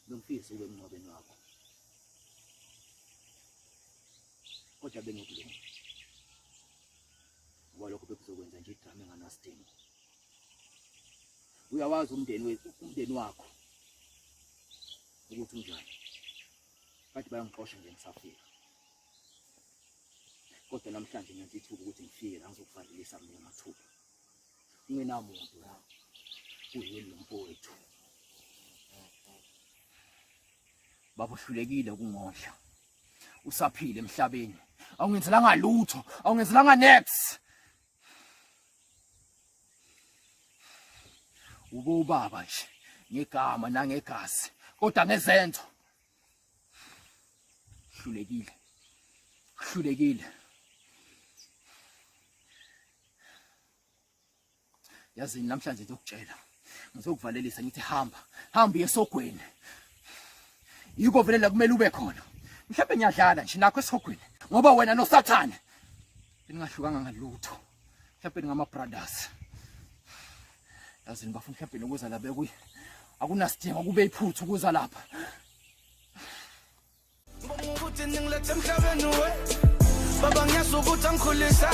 bengifisa ube emncwabeni wakho kodwa bengikulunga ngoba lokho bekuzokwenza nje idrama enganasidingo. Uyawazi umndeni wakho ukuthi unjani, bathi bayangixosha nje ngisafika, kodwa namhlanje ngenza ithuba ukuthi ngifike la ngizokuvalelisa mina mathupha. Ungenamuntu la uyini lo mfowethu. Baba uhlulekile ukungondla, usaphile emhlabeni, awungenzelanga lutho, awungenzelanga next. Ubaba nje ngegama nangegazi kodwa ngezenzo hlulekile. Yazi namhlanje ngizokutshela, ngizokuvalelisa ngithi hamba esogweni. Yiko vele la kumele ube khona. Mhlawumbe ngiyadlala nje nakho esogweni ngoba wena noSathane bengahlukanga ngalutho. Mhlawumbe ngama brothers. Yazi ngibafuna mhlawumbe ukuza la bekuyi akunasidingo kube iphuthu ukuza lapha. Ukuthi ngilethe emhlabeni we baba ngiyazi ukuthi angikhulisa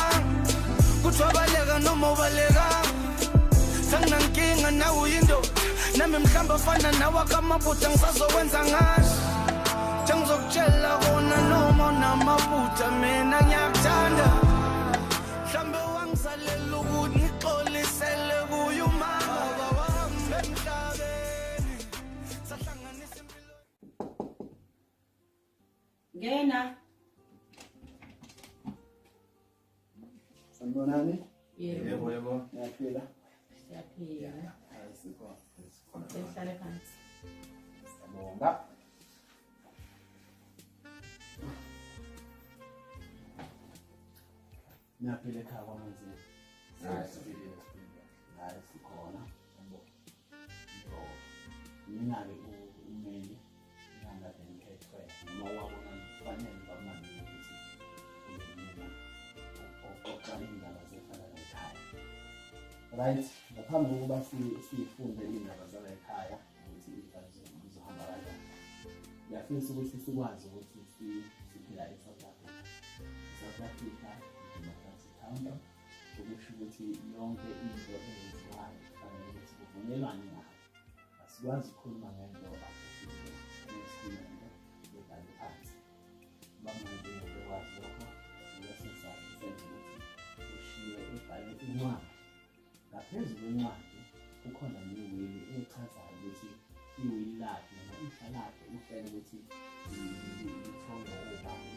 kuthiwa baleka noma ubaleka sanginankinga nawe uyinto nami mhlamba afana nawe akamaphutha ngisazokwenza ngazi ngizokutshela kona noma unamaphutha mina ngiyakuthanda mhlambe wangisalela ukuthi ngixolisele kuye umama wami emhlabeni sahlanganisa impilo. Ngena. Sanibonani? Yebo. Ngiyaphila. Siyaphila. Ayisikho. Sihlale phansi. Siyabonga. Ngiyaphila ekhaya kwamanzi. Hayi sikhona. Mina-ke umeli ngingakade ngikhethwe noma wabona kufanele bamanje ukuthi mina oqala indaba zefana ekhaya. Right, ngaphambi kokuba sifunde indaba zala ekhaya ukuthi izohamba kanjani. Ngiyafisa ukuthi sikwazi ukuthi siphila eSouth Africa. South Africa democratic country, okusho ukuthi yonke into eyenziwayo kufanele ukuthi kuvunyelwane ngayo. Asikwazi ukukhuluma ngento nesimeme yebhali phansi. Bamanje ngokwazi lokho ngiyasizathu senze ukuthi ushiye ibhali incwadi. Ngaphezu kwencwadi kukhona newili echazayo ukuthi iwili lakhe noma ihla lakhe uhlele ukuthi litholwa ubani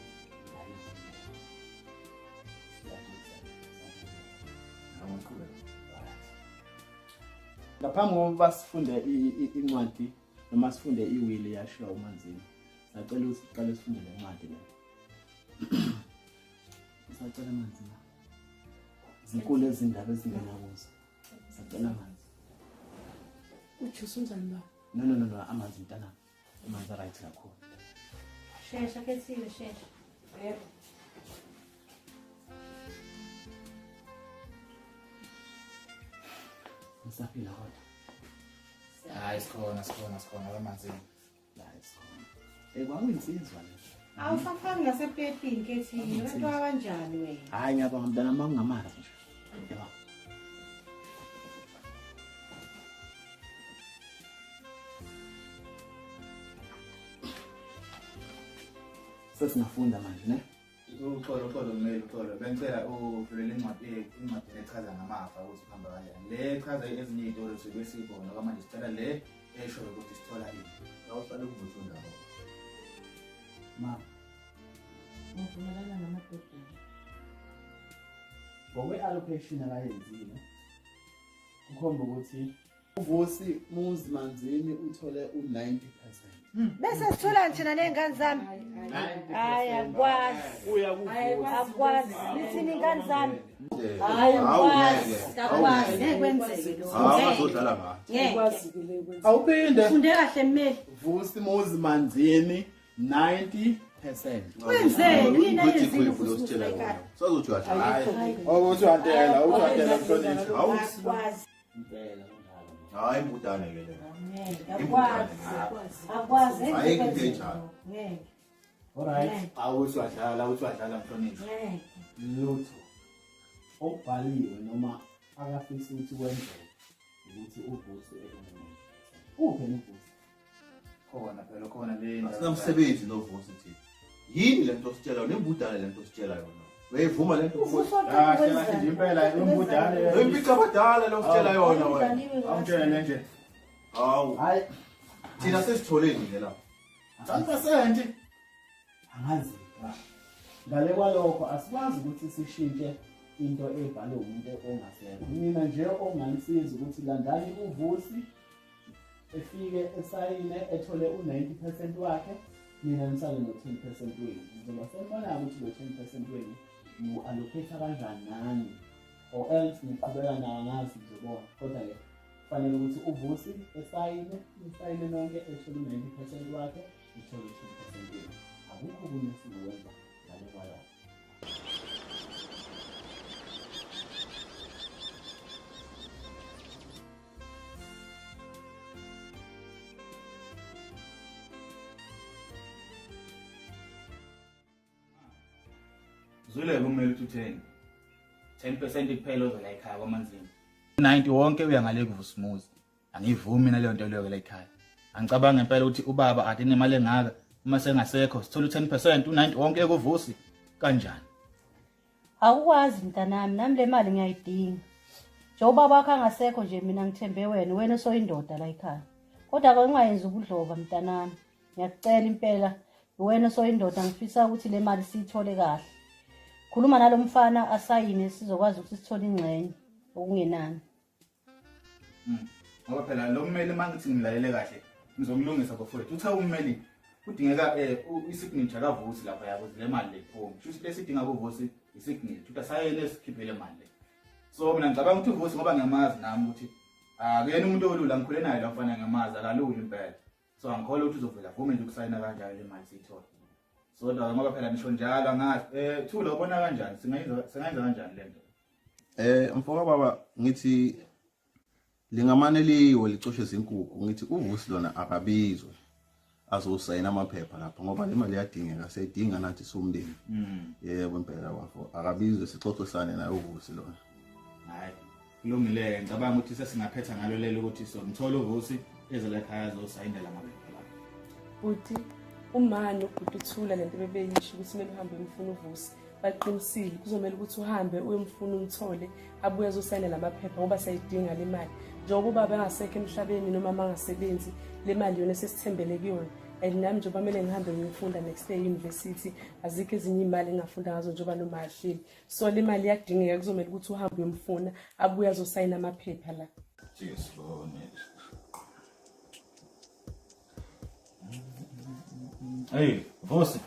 ngaphambi kokuba sifunde incwadi noma sifunde iwili yashiwa uManzini, sacela ukuthi siqale sifunde le ncwadi le. Sacela amanzi la. Zinkulu ezindaba ezingena kuzo. Sacela amanzi. Ujuice unjani ba? No, amanzi mntana. Amanzi right kakhulu. Shesha kethile shesha. Yebo. Ngisaphila kodwa. Hayi sikhona abamanzini. Hayi sikhona. Kwakuyinsizwa le. Awusafani ngasepepini kethile, abantu abanjani wena? Hayi ngiyabonga mntana mangingamara nje. Yebo. Sesingafunda manje ne? Uxolo mmeli uxolo. Bengicela uvulele incwadi echaza ngamafa ukuthi kuhamba kanjani. Le echaza ezinye izinto esibe sibona kwamanje sicela le esho ukuthi sithola ini. Awuhlale kuvutshwa ndawo. Ma. Ngivumelana namadoda. Ngokwe-allocation akayenzile kukhomba ukuthi uVusi Manzini uthole u-90%. Bese sithola njena nengane zami. Hayi akwazi. Akwazi. Lithini ingane zami? Hayi akwazi. Nekwenzeke lokho. Awuzodlala ngathi. Awuphinde. Funde kahle mmeli. Vusi Manzini 90%. Wenzeni yini ayizini futhi ekhaya. Sokuthi hayi. Ukuthi wantela mhlonishwa. Awukwazi. Impela kunjalo. Hayi imbudane ke le. Akwazi. Ayikho into enjalo. Ngeke. Alright, awusiwadlala mhlonishwa. Lutho okubhaliwe noma akafisa ukuthi kwenzeke ukuthi uvusi ekumele. Uphe uvusi? Khona phela khona le. Asinamsebenzi novusi thina. Yini lento sitshela yona imbudane lento sitshela yona. Uyayivuma lento uvusi? Kahle nje impela imbudane. Impika abadala lo sitshela yona wena. Awutshele nje. Hawu. Hayi, Thina sesitholeni nje la. 100%. Angazi. Ngale kwalokho asikwazi ukuthi sishintshe into ebhalwe umuntu ongasekho. Mina nje onganisiza ukuthi landani uvusi efike esayine ethole u90% wakhe, mina ngisale no10% wenu. Ngizoba sembona ukuthi lo 10% wenu mu-allocate kanjani nani, or else niqhubeka nangazi ngizobona. Kodwa ke kufanele ukuthi uvusi esayine nonke ethole u90% wakhe, ethole 10% wenu. Akukho kunye sikwenza ngale kwalokho. Zule kumele uthenge 10% kuphela ozela ekhaya kwamanzini. 90 wonke uya ngale kuvusimuzi. Angivumi mina leyo nto leyo la ekhaya. Angicabanga impela ukuthi ubaba ade nemali engaka uma sengasekho sithola 10% u90 wonke kuvusi kanjani? Awukwazi mntanami, nami le mali ngiyayidinga. Njengoba bakho angasekho nje mina ngithembe wena soyindoda la ekhaya. Kodwa ke ungayenza ubudloba mntanami. Ngiyakucela impela, wena soyindoda ngifisa ukuthi le mali siyithole kahle. Khuluma nalomfana asayine sizokwazi ukuthi sithole ingcenye okungenani. Ngoba phela lo mmeli mangithi ngilalele kahle ngizomlungisa bafowethu. Utha ummeli kudingeka isignature kavusi lapha yabo le mali le form. Futhi lesidinga kuvusi isignature. Uthi sayele esikhiphele imali. So mina ngicabanga ukuthi uvusi ngoba ngiyamazi nami ukuthi akuyena umuntu olula ngikhule naye lo mfana ngiyamazi akalula impela. So angikholwa ukuthi uzovela vume nje ukusayina kanjalo le mali siyithola. So ngoba phela nisho njalo angazi Thulo ubona kanjani singayenza kanjani lento? Mfoka baba ngithi lingamane liwe licoshe izinkukhu ngithi uvusi lona akabizwe azosayina amaphepha lapha ngoba le mali yadingeka seyidinga nathi somndeni. Yebo impela bafo akabizwe sixoxisane naye uvusi lona. Hayi kulungile ngicabanga ukuthi sesingaphetha ngalo lelo ukuthi somthola uvusi ezela ekhaya azosayinela amaphepha lapha. Uthi umani ubhuti uthula lento bebeyisho ukuthi kumele uhambe umfuna uvusi baqinisile kuzomela ukuthi uhambe uyomfuna umthole abuye azosayinela amaphepha ngoba sayidinga le mali njengoba ubaba engasekho emhlabeni noma mangasebenzi le mali yona sesithembele kuyona. And nami njengoba kumele ngihambe ngiyofunda next day university azikho ezinye imali engafunda ngazo njengoba noma ahleli. So le mali yadingeka kuzomela ukuthi uhambe uyomfuna abuye azosayina amaphepha la. Hey, vusi.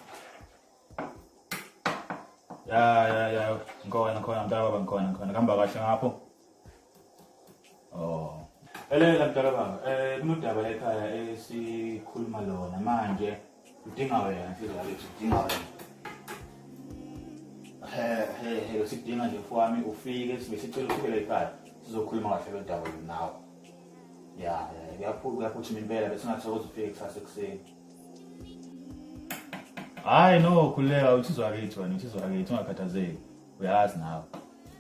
Ya. Ngkhona mntaka ngkhona. Kuhamba kahle ngapho. Oh. Elela mntaka baba. Kunodaba la ekhaya esikhuluma lona manje. Udinga wena mfika lethu udinga wena. Sidinga nje mfowami ufike sibe sicela ufike la ekhaya. Sizokhuluma kahle lendaba nawe. Ya, uyaphuthuma impela bese ngathokoza ufike kusasa ekuseni. Hayi no khuleka uthizwa kithi wena uthizwa kithi ungakhathazeki uyazi nawe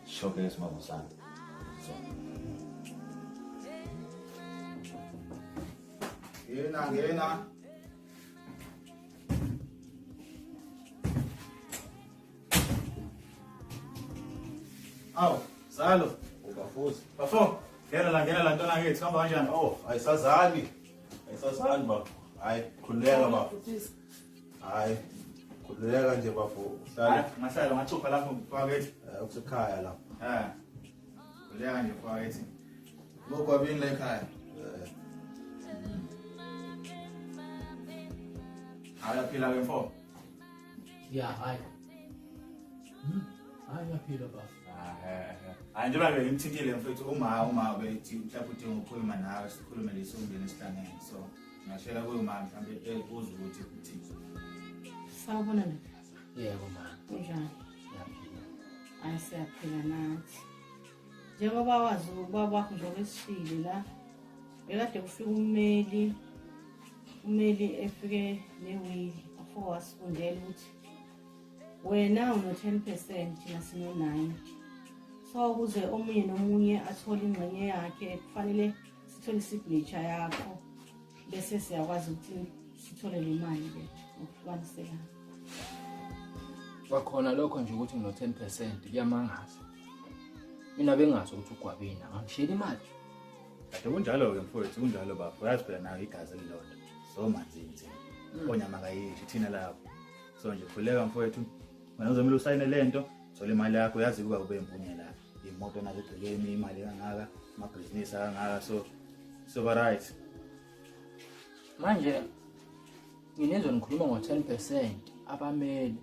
shoke esimabusana Ngena Aw Salo Ubafusi bafo ngena la ntona ngithi hamba kanjani ayisazani ba hayi khuleka ba hayi khuleka nje bafo hayi mahlalo ngathupha lapho mfakethu ukusekhaya la khuleka nje mfakethu lokwabini la ekhaya. ayaphila ke mfo Hayi yaphila bafo. hayi njengoba ngimthintile mfethu uma bethi mhlawumbe udinga ukukhuluma nawe sikhulume lesongene esihlangene so ngashela kuyo mama mhlawumbe uzwe ukuthi uthini. Sawubona nje. Yebo ma. Kunjani? Yaphila. Siyaphila nathi. Njengoba wazi ubaba wakho njengoba esishile la bekade kufika ummeli efike newili afo wasifundela ukuthi wena uno-10% thina sino-9. So ukuze omunye nomunye athole ingxenye yakhe kufanele sithole isignature yakho bese siyakwazi ukuthi sithole le mali le ngokuhlukaniselana. Bakhona lokho nje ukuthi ngino-10% kuyamangaza. Mina bengazi ukuthi ugwabina angishela imali. Kade kunjalo-ke mfowethu, kunjalo bafo. Uyazi phela nayo igazi elilodwa. So manzinzi. Onyama kayishi thina lapho. So nje khuleka mfowethu. Wena uzomela usayine lento, thola imali yakho, yazi ukuba kube impunyela. Imoto nazo egcekeni, imali kangaka, amabhizinisi kangaka, so right. Manje nginenzo ngikhuluma ngo-10% abameli.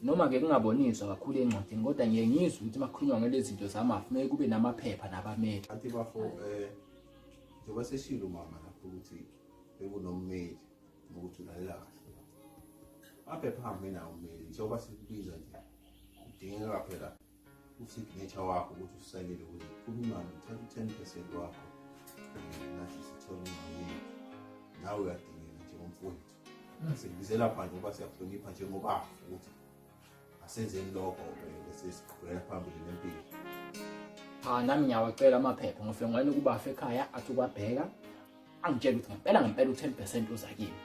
Noma ke kungaboniswa kakhulu encwadini kodwa ngiye ngizwe ukuthi makhulunywa ngalezi zinto zamafu kumele kube namaphepha nabameli. Athi bafo njengoba seshilo mama lapho ukuthi bekunommeli ukuthi ulalela kahle. Amaphepha ahambe nawo ummeli njengoba sikubiza nje. Kudingeka phela usignature wakho ukuthi usayinele ukuthi kukhulunywa ngo-10% wakho. Nathi sithole imali. Nawe uyadingeka njengomfowethu. Sikubizela phansi ngoba siyakuhlonipha njengoba ukuthi asenzeni lokho bese siqhubeka phambili nempilo. Nami ngiyawacela amaphepha ngofike ngwane kuba afa ekhaya athi ukwabheka angitshela ukuthi ngempela u-10% uza kimi.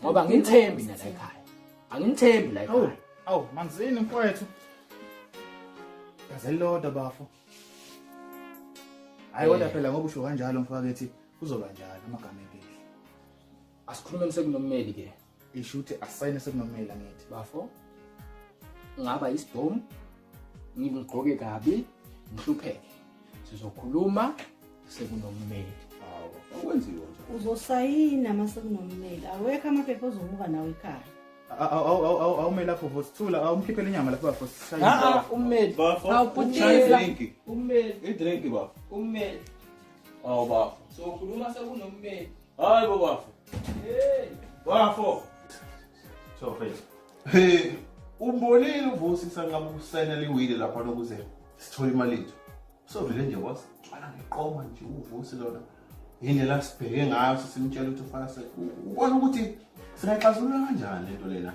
Ngoba ngithembi la ekhaya. Angithembi la ekhaya. Awu, mangizini mfowethu. Gazelilodwa bafo. Hayi kodwa phela ngoba usho kanjalo mfowethu kuzoba njalo amagama empilo. Asikhulume sekunommeli ke. Isho ukuthi asayine sekunommeli angithi. Bafo. Ngaba isibhomu. Ngigqoke kabi, ngihlupheke. Sizokhuluma sekunommeli. Hawu, akwenziwe nje. Uzosayina mase kunommeli. Awekho amaphepha ozomuka nawe ekhaya. Awumeli lapho vosithula, awumkhiphele inyama lapho bafo sishayile. Ummeli. Bafo. Awuphuthiza. Ummeli. Idrink bafo. Ummeli. Awu bafo. Sokhuluma sekunommeli. Hayi bafo. Hey. Bafo. So face. Hey, umbonile uvusi sangabe usayinele iwili lapha nokuze sithole imali yethu. So vele nje wasicala ngeqoma nje uvusi lona. Indlela sibheke ngayo simtshela ukuthi ufase. Ubona ukuthi singaxazulula kanjani lento lena.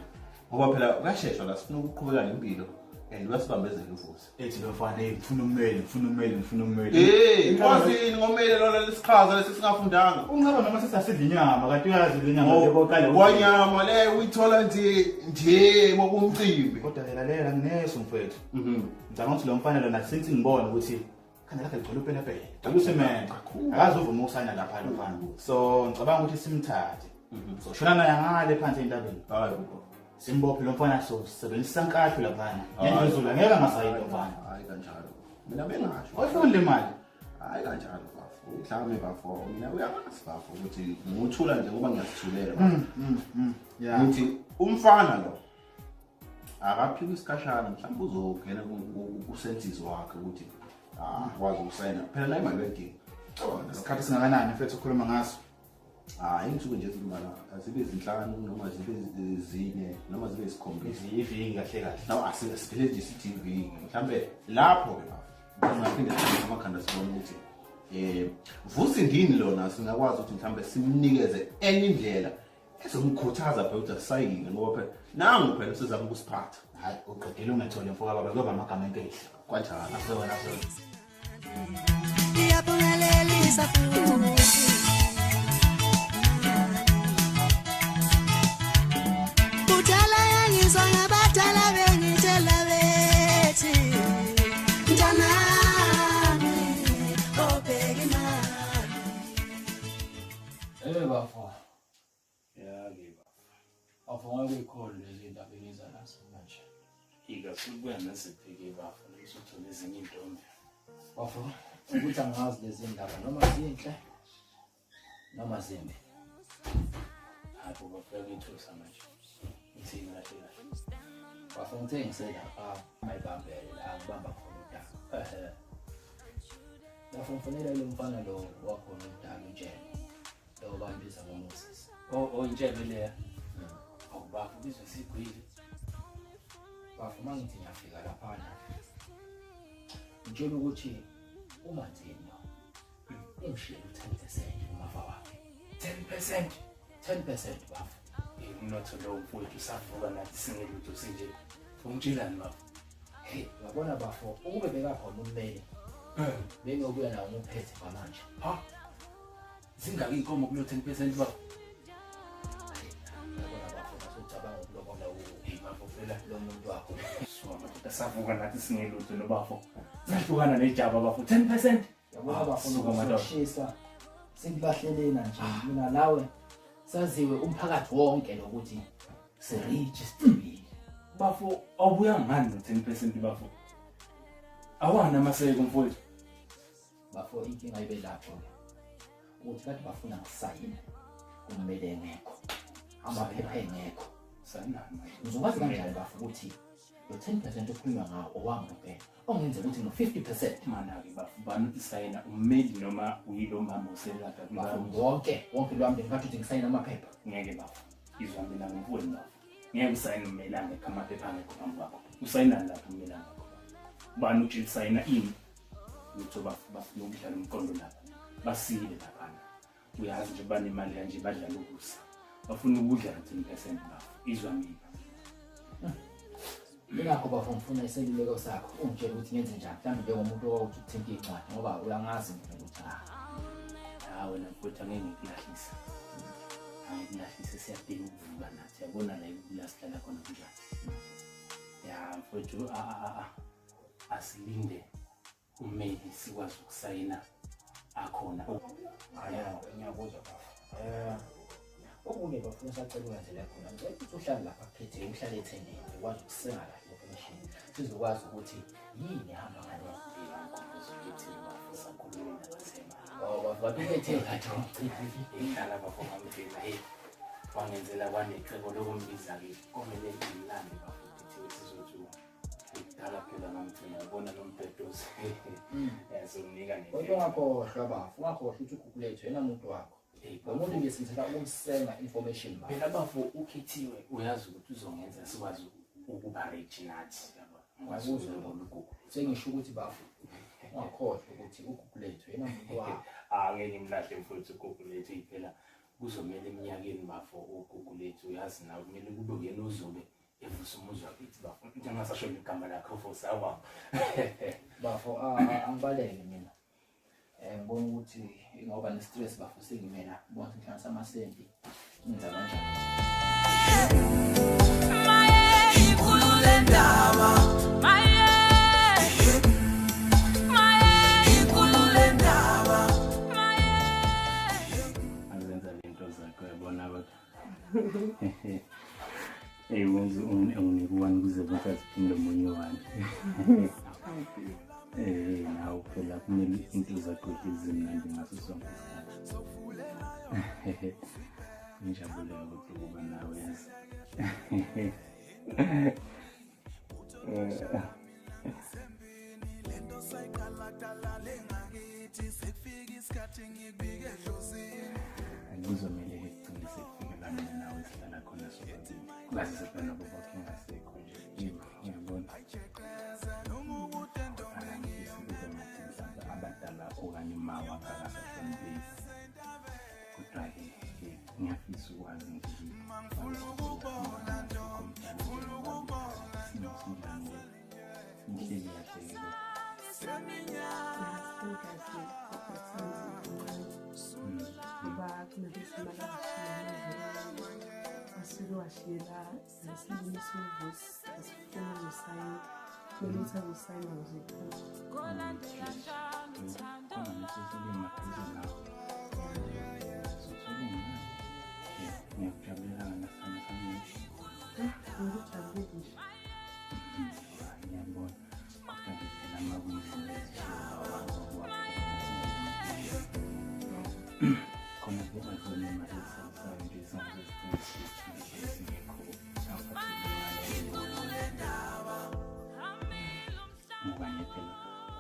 Ngoba phela kuyasheshwa la sifuna ukuqhubeka nempilo and uyasibambezela uvusi. Ethi lofanele ngifuna ummeli. Hey, kwazini ngomele lona lesiqhaza lesi singafundanga. Ungaba noma sesasidla inyama kanti uyazi le nyama leboqale. Wanyama le uyithola nje ngokumcimbi. Kodwa lalela ngineso mfowethu. Ngicabanga ukuthi lo mfanele lona since ngibona ukuthi khanda lakhe ligcwele upelepele. Usemende. Akazi uvuma ukusayina lapha lo mfana. So ngicabanga ukuthi simthathe. So shona naye ngale phansi entabeni. Hayi baba. Simbophe lo mfana so sebenzisa inkatho lapha. Ngiyezula ngeke ngasayina lo mfana. Hayi kanjalo. Mina bengasho. Wayifunda imali. Hayi kanjalo bafo. Mhlawumbe bafo mina uyamazi bafo ukuthi nguthula nje ngoba ngiyasithulela. Yeah. Ngithi umfana lo akaphika isikhashana mhlawumbe uzogena kusensizi wakhe ukuthi kwazi ukusayina. Phela la imali wedinga. Isikhathi singakanani mfethu ukhuluma ngaso? Hayi insuku nje zimala zibe izinhlanu noma zibe zine noma zibe isikhombisa. Iviki kahle kahle. Naw asivele nje sithi iviki. Mhlawumbe lapho ke bafo. Singaphinde sibe amakhanda sibone ukuthi vusi ndini lona singakwazi ukuthi mhlambe simnikeze enye indlela ezomkhuthaza phela ukuthi asayine ngoba phela nangu phela usizama ukusiphatha. Hayi uqedile ungathole mfoka baba kuba amagama empilo. Kanjalo Asewena so. Iyaphumelelisa futhi. Kudala yangizwa ngabatala bengitshela bethi mntanami obheka imali. Bafo. Yake Bafo ngakuyikholwa lezi ndaba engiza nazo manje. ikakhulubuya nesipheke bafo lesithola ezinye intombi. Bafo, ukuthi angazi lezi ndaba noma zinhle noma zimbi. Hayi baba phela ngithosa manje. Ngithini kahle kahle. Bafo ngithe ngiselapha mayibambele la ngibamba khona udaba. Bafo mfanele lo mfana lo wakhona udaba intshela. Lo bambiza ngoMoses. Intshebe leya. Awubafo bizwe sigwile. Bafo mangithi ngiyafika lapha ngitshela ukuthi uManzini ungishiyele 10% kumafa wakho. 10%. 10% bafo. Umnotho lo mfowethu usavuka nathi singelutho sinje. Ungitshelani bafo? Hey, uyabona bafo, ukube bekakhona ummeli. Bengokuya nawo umuphethe kwamanje. Ha? Zingaki inkomo kulo 10% bafo? Lo muntu wakho savuka nathi singelutho nobafo. Sahlukana nejaba bafo 10%. Yabona bafuna ukushisa. Sikubahlelena nje mina nawe saziwe umphakathi wonke lokuthi se-registered. Bafo awubuya ngani no 10% bafo? Awana amaseko mfowethu. Bafo inkinga ibe lapho ukuthi kade bafuna ngisayine kumele engekho. Amaphepha engekho. Sanani manje. Ngizokwazi kanjani bafo ukuthi lo 10% okhulunywa ngawo owami ngempela. Ongenzeka ukuthi no 50% Mana-ke bafo bani isayina ummeli noma uyilo mama uselapha bafo wonke lwami ngikade uthi ngisayina amaphepha. Ngeke bafo. Izwa mina ngimfuni bafo. Ngeke usayine ummeli angekho amaphepha angekho phambi kwakho. Usayina lapho ummeli angekho. Bani uthi usayina ini? Utho bafuna ukudlala umqondo lapha. Basile lapha. Uyazi nje banemali kanje badlala ukusa. Bafuna ukudla 10% bafo. Izwa mina. Ingakho bafo ngifuna iseluleko sakho ungitshela ukuthi ngenze njani mhlawumbe njengomuntu owawuthi uthinta incwadi ngoba uyangazi ukuthi wena mfowethu angeke ngikulahlise. Angikulahlise siyadinga ukuvuka nathi. Yabona la ukulasihlala khona kunjani. Ya mfowethu asilinde ummeli sikwazi ukusayina akhona. Ngiyakuzwa bafo. Okunye bafuna sacela ukwenzela khona ukuthi uhlale lapha phethe uhlale ethendeni ukwazi ukusenga la information sizokwazi ukuthi yini ehamba ngale sakhuluma nabathema. Babethe ngathi ihlala bafo ngamfika wangenzela kwanecebo lokumbiza-ke komele imlande bafo sizothi kudala phela ngamthina ubona nombhedozi yazomnika kodwa ungakhohlwa bafo ungakhohlwa ukuthi ugugulethu yena muntu wakho. Lo muntu ngesenzela ukumsenga information bafo. Phela bafo ukhethiwe uyazi ukuthi uzongenza sikwazi ukuba rich nathi yabo. Ngikwazi ukugugu. Sengisho ukuthi bafo ungakhohlwa ukuthi ugugulethu yena muntu wakho. Ngeke ngimlahle mfowethu ugugulethu iphela kuzomela eminyakeni bafo ugugulethu uyazi nawe kumele kube uyena ozobe evusa umuzwa kithi bafo. Ngingasasho igama lakho mfowethu awami. Bafo angibaleke mina. Ngibona ukuthi ngoba ne-stress bafo sengimena bonke ngihlanganisa amasenti ngenza kanjani. Azenza lento zakho yabona kodwa. Wenza unikuwani kuze bakaziphinde omunye wani. Nawe phela kumele into zakho ezimnandi ngaso sonke isikhathi. Ngijabule ukuba nawe yazi. Kuzomele kuqinise ukufika mina nawe sihlala khona sobabili. Ngaze sephela nobubakhe ngasekho nje. Ngiyabona. Abadala okanye mawa akasahlonipheki. Kodwa-ke ngiyafisa ukwazi nje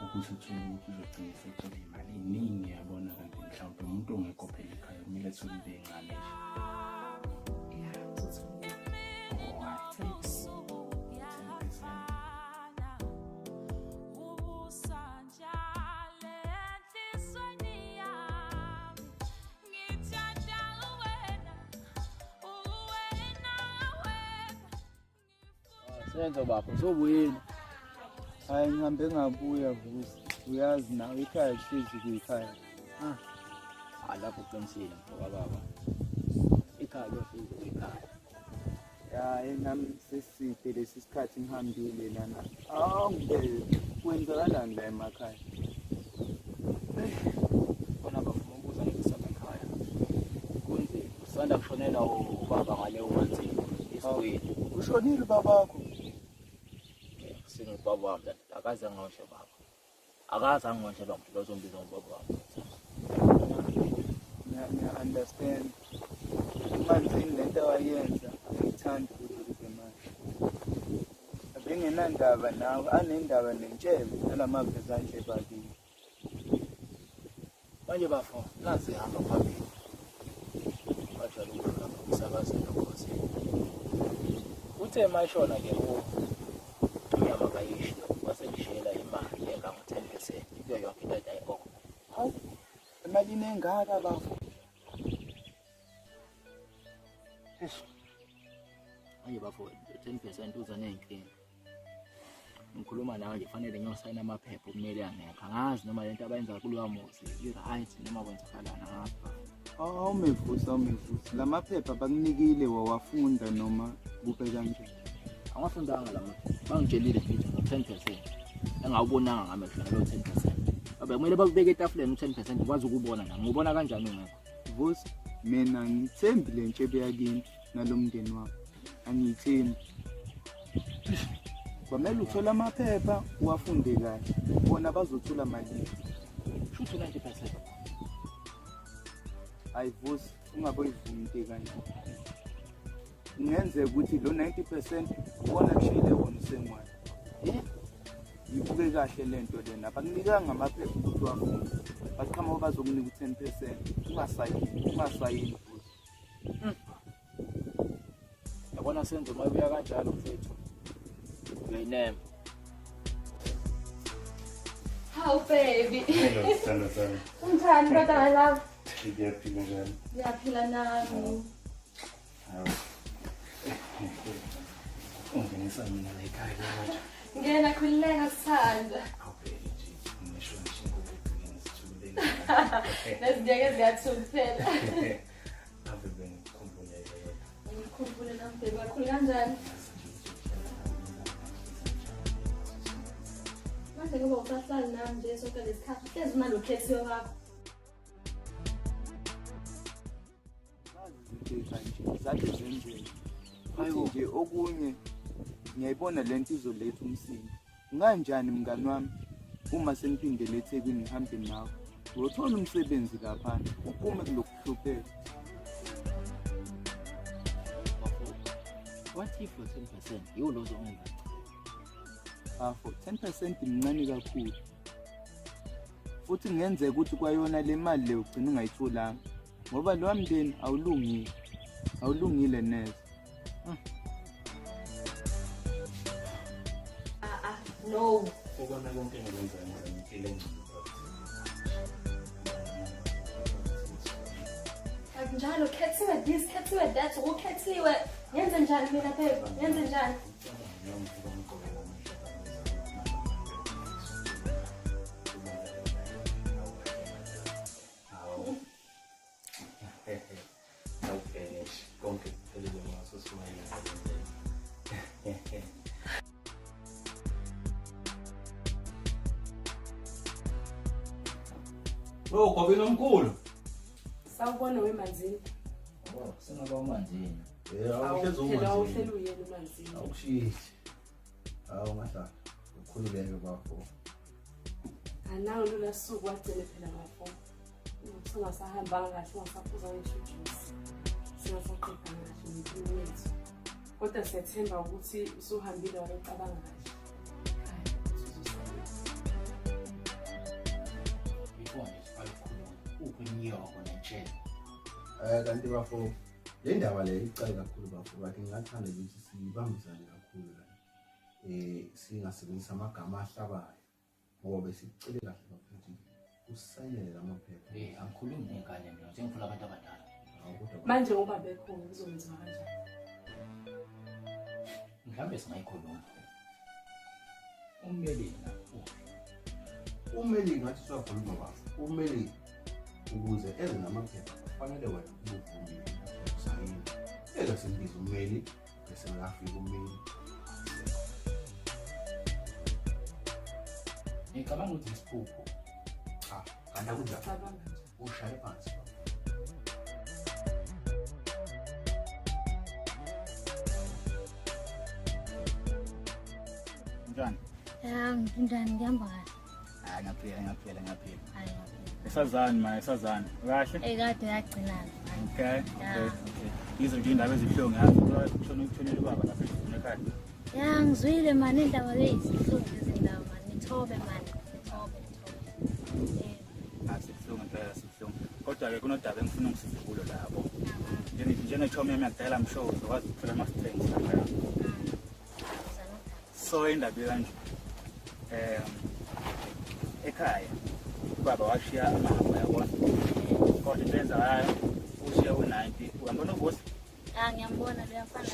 ukuthi uzogcina sekuthola imali eningi yabona kanti mhlawumbe umuntu ongekho phela ekhaya kumele athole into encane nje. Senzo baba, sobuyini. Hayi ngihambe ngabuya Vusi. Uyazi nawe ikhaya lihlezi kuyikhaya. Lapho uqinisile ngoba baba. Ikhaya lohlezi kuyikhaya. Ya nami seside lesi sikhathi ngihambile lana. Ngibe kwenzakalani la emakhaya? Khona bafuna ukubuza ngisaba ekhaya. Kunzima. Usanda kushonela ubaba ngale umanzi esikwini. Ushonile babakho? Singubaba wami akaze ngoshe baba. Akaze angoshe lo muntu lozombiza ngobaba wami. Understand. Manzini lento awayenza ngithanda ukudlula manje. Abengenandaba nawe, anendaba nentshebe nalamaveza nje bakini. Manje bafo, nazi hamba phambili. Bajwayele ukudlula umsakazweni okhosi. Uthe mayishona ke unyama kayishi waselishela imali engango 10% kuyo yonke into ayibokho. Hawu, emalini engaka bafo? Manje bafo 10% uza nenkinga. Ngikhuluma nawe nje fanele ngiyosayina amaphepha kumele angekho. Angazi noma lento abayenza kuloya muzi i-right noma kwenzakalana ngapha. Awumevusi. Lamaphepha bakunikile wawafunda noma kube kanje? Angafundanga lamaphepha. Bangitshelile ngithi ngo-10%. Engawubonanga ngame kushona lo 10%. Abe kumele bakubeke etafuleni u10% ukwazi ukubona nami. Ngibona kanjani ungekho? Vusi, mina ngithembi le ntshebe yakini nalomndeni wakho. Angiyithembi. Kwamele uthola amaphepha uwafunde kahle. Bona bazothola malini. Shuthu 90%. Hayi Vusi, ungaboyivumile kanje. Ngenzeka ukuthi lo 90% ubona kushile wona usengwane. Yibuke kahle lento lena. Bakunikanga amaphepha ukuthi wafunde. Baqhama bazokunika u10%. Ungasayini Vusi. Yabona Senzo mabuya kanjalo mfethu. Uyayinemba. How baby. Hello, Sandra. Unjani kodwa my love? Ngiyaphila njani? Ngiyaphila nami. Hawu. Ungenisa mina la ekhaya manje. Ngena khulileka kusanda. Awubheke nje, ngisho nje ngokugcina isithule. Nezindiyeke ziyathula phela. Ave bengikhumbula yena. Ngikhumbule nami baby, wakhula kanjani? Manje ngoba usahlala nami nje sonke lesikhathi hlezi unalokhethiwe wakho. Zathi zenzeni. Hayi nje okunye ngiyayibona lento izoletha umsindo. Nganjani mngani wami uma seniphindele eThekwini ngihambe nawe? Uyothola umsebenzi lapha uphume kulokuhlupheka. What if 10% yiwo lozo onga? For 10% mncane kakhulu. Futhi ngenzeka ukuthi kwayona le mali le ugcina ungayitholanga ngoba lo mndeni awulungile neze. No. Ukona konke engikwenza ngizamkile ngicela. Njalo khethiwe this, khethiwe that, ukhethiwe. Yenze njani mina baby? Yenze njani? Konke kuphelele ngaso simayela. Kwabe nomkhulu. Sawubona wemanzini. Singaba umanzini. Awuhlezi Phela uhleli uyena umanzini. Awushithi. Ngahlala. Ukhululeke bafo. Anawo lona suku wagcine phela ngafo. Ukuthi ungasahambanga kahle ungasaphuza ngishujuice. Singasaqeda kahle nempilo yethu. Kodwa siyethemba ukuthi usuhambile wacabanga kahle. Kanti bafo le ndaba le icala kakhulu bafo bathi ngingathanda ukuthi sibambisane kakhulu la. Singasebenzisa amagama ahlabayo ngoba besicile kahle bafo usayinele lamaphepha. Angikhulumi ngengane mina, sengifuna abantu abadala. Manje ngoba bekhona kuzokwenziwa kanjani? mhlambe singayikhuluma ummeli ummeli ngathi siyakhuluma bafu ummeli ukuze eze namaphepha kufanele wena ubuvumile usayini eza simbiza ummeli bese ngafika ummeli ngicabanga ukuthi isiphupho kanti akunjani ushaye phansi njani Njani ngihamba kahle. Ngaphila. Esazani ma esazani. Kahle? Kade yagcinana. Okay. Izo nje indaba ezihlungu yazi ukutshonela ubaba lapha ekhaya. Ya ngizwile mani indaba lezihlungu izindaba mani. Ngithobe mani. Ngithobe. Asihlungu ngempela sihlungu. Kodwa ke kunodaba engifuna ukusiza kulo labo. Njenge Chomi yami yakudala mshow uzokwazi ukuthola ama strengths lapha. So indaba kanje. Ekhaya baba washiya amahamba yabona kodwa into enzayo ushiya u90 uyambona uvusi ngiyambona leyafana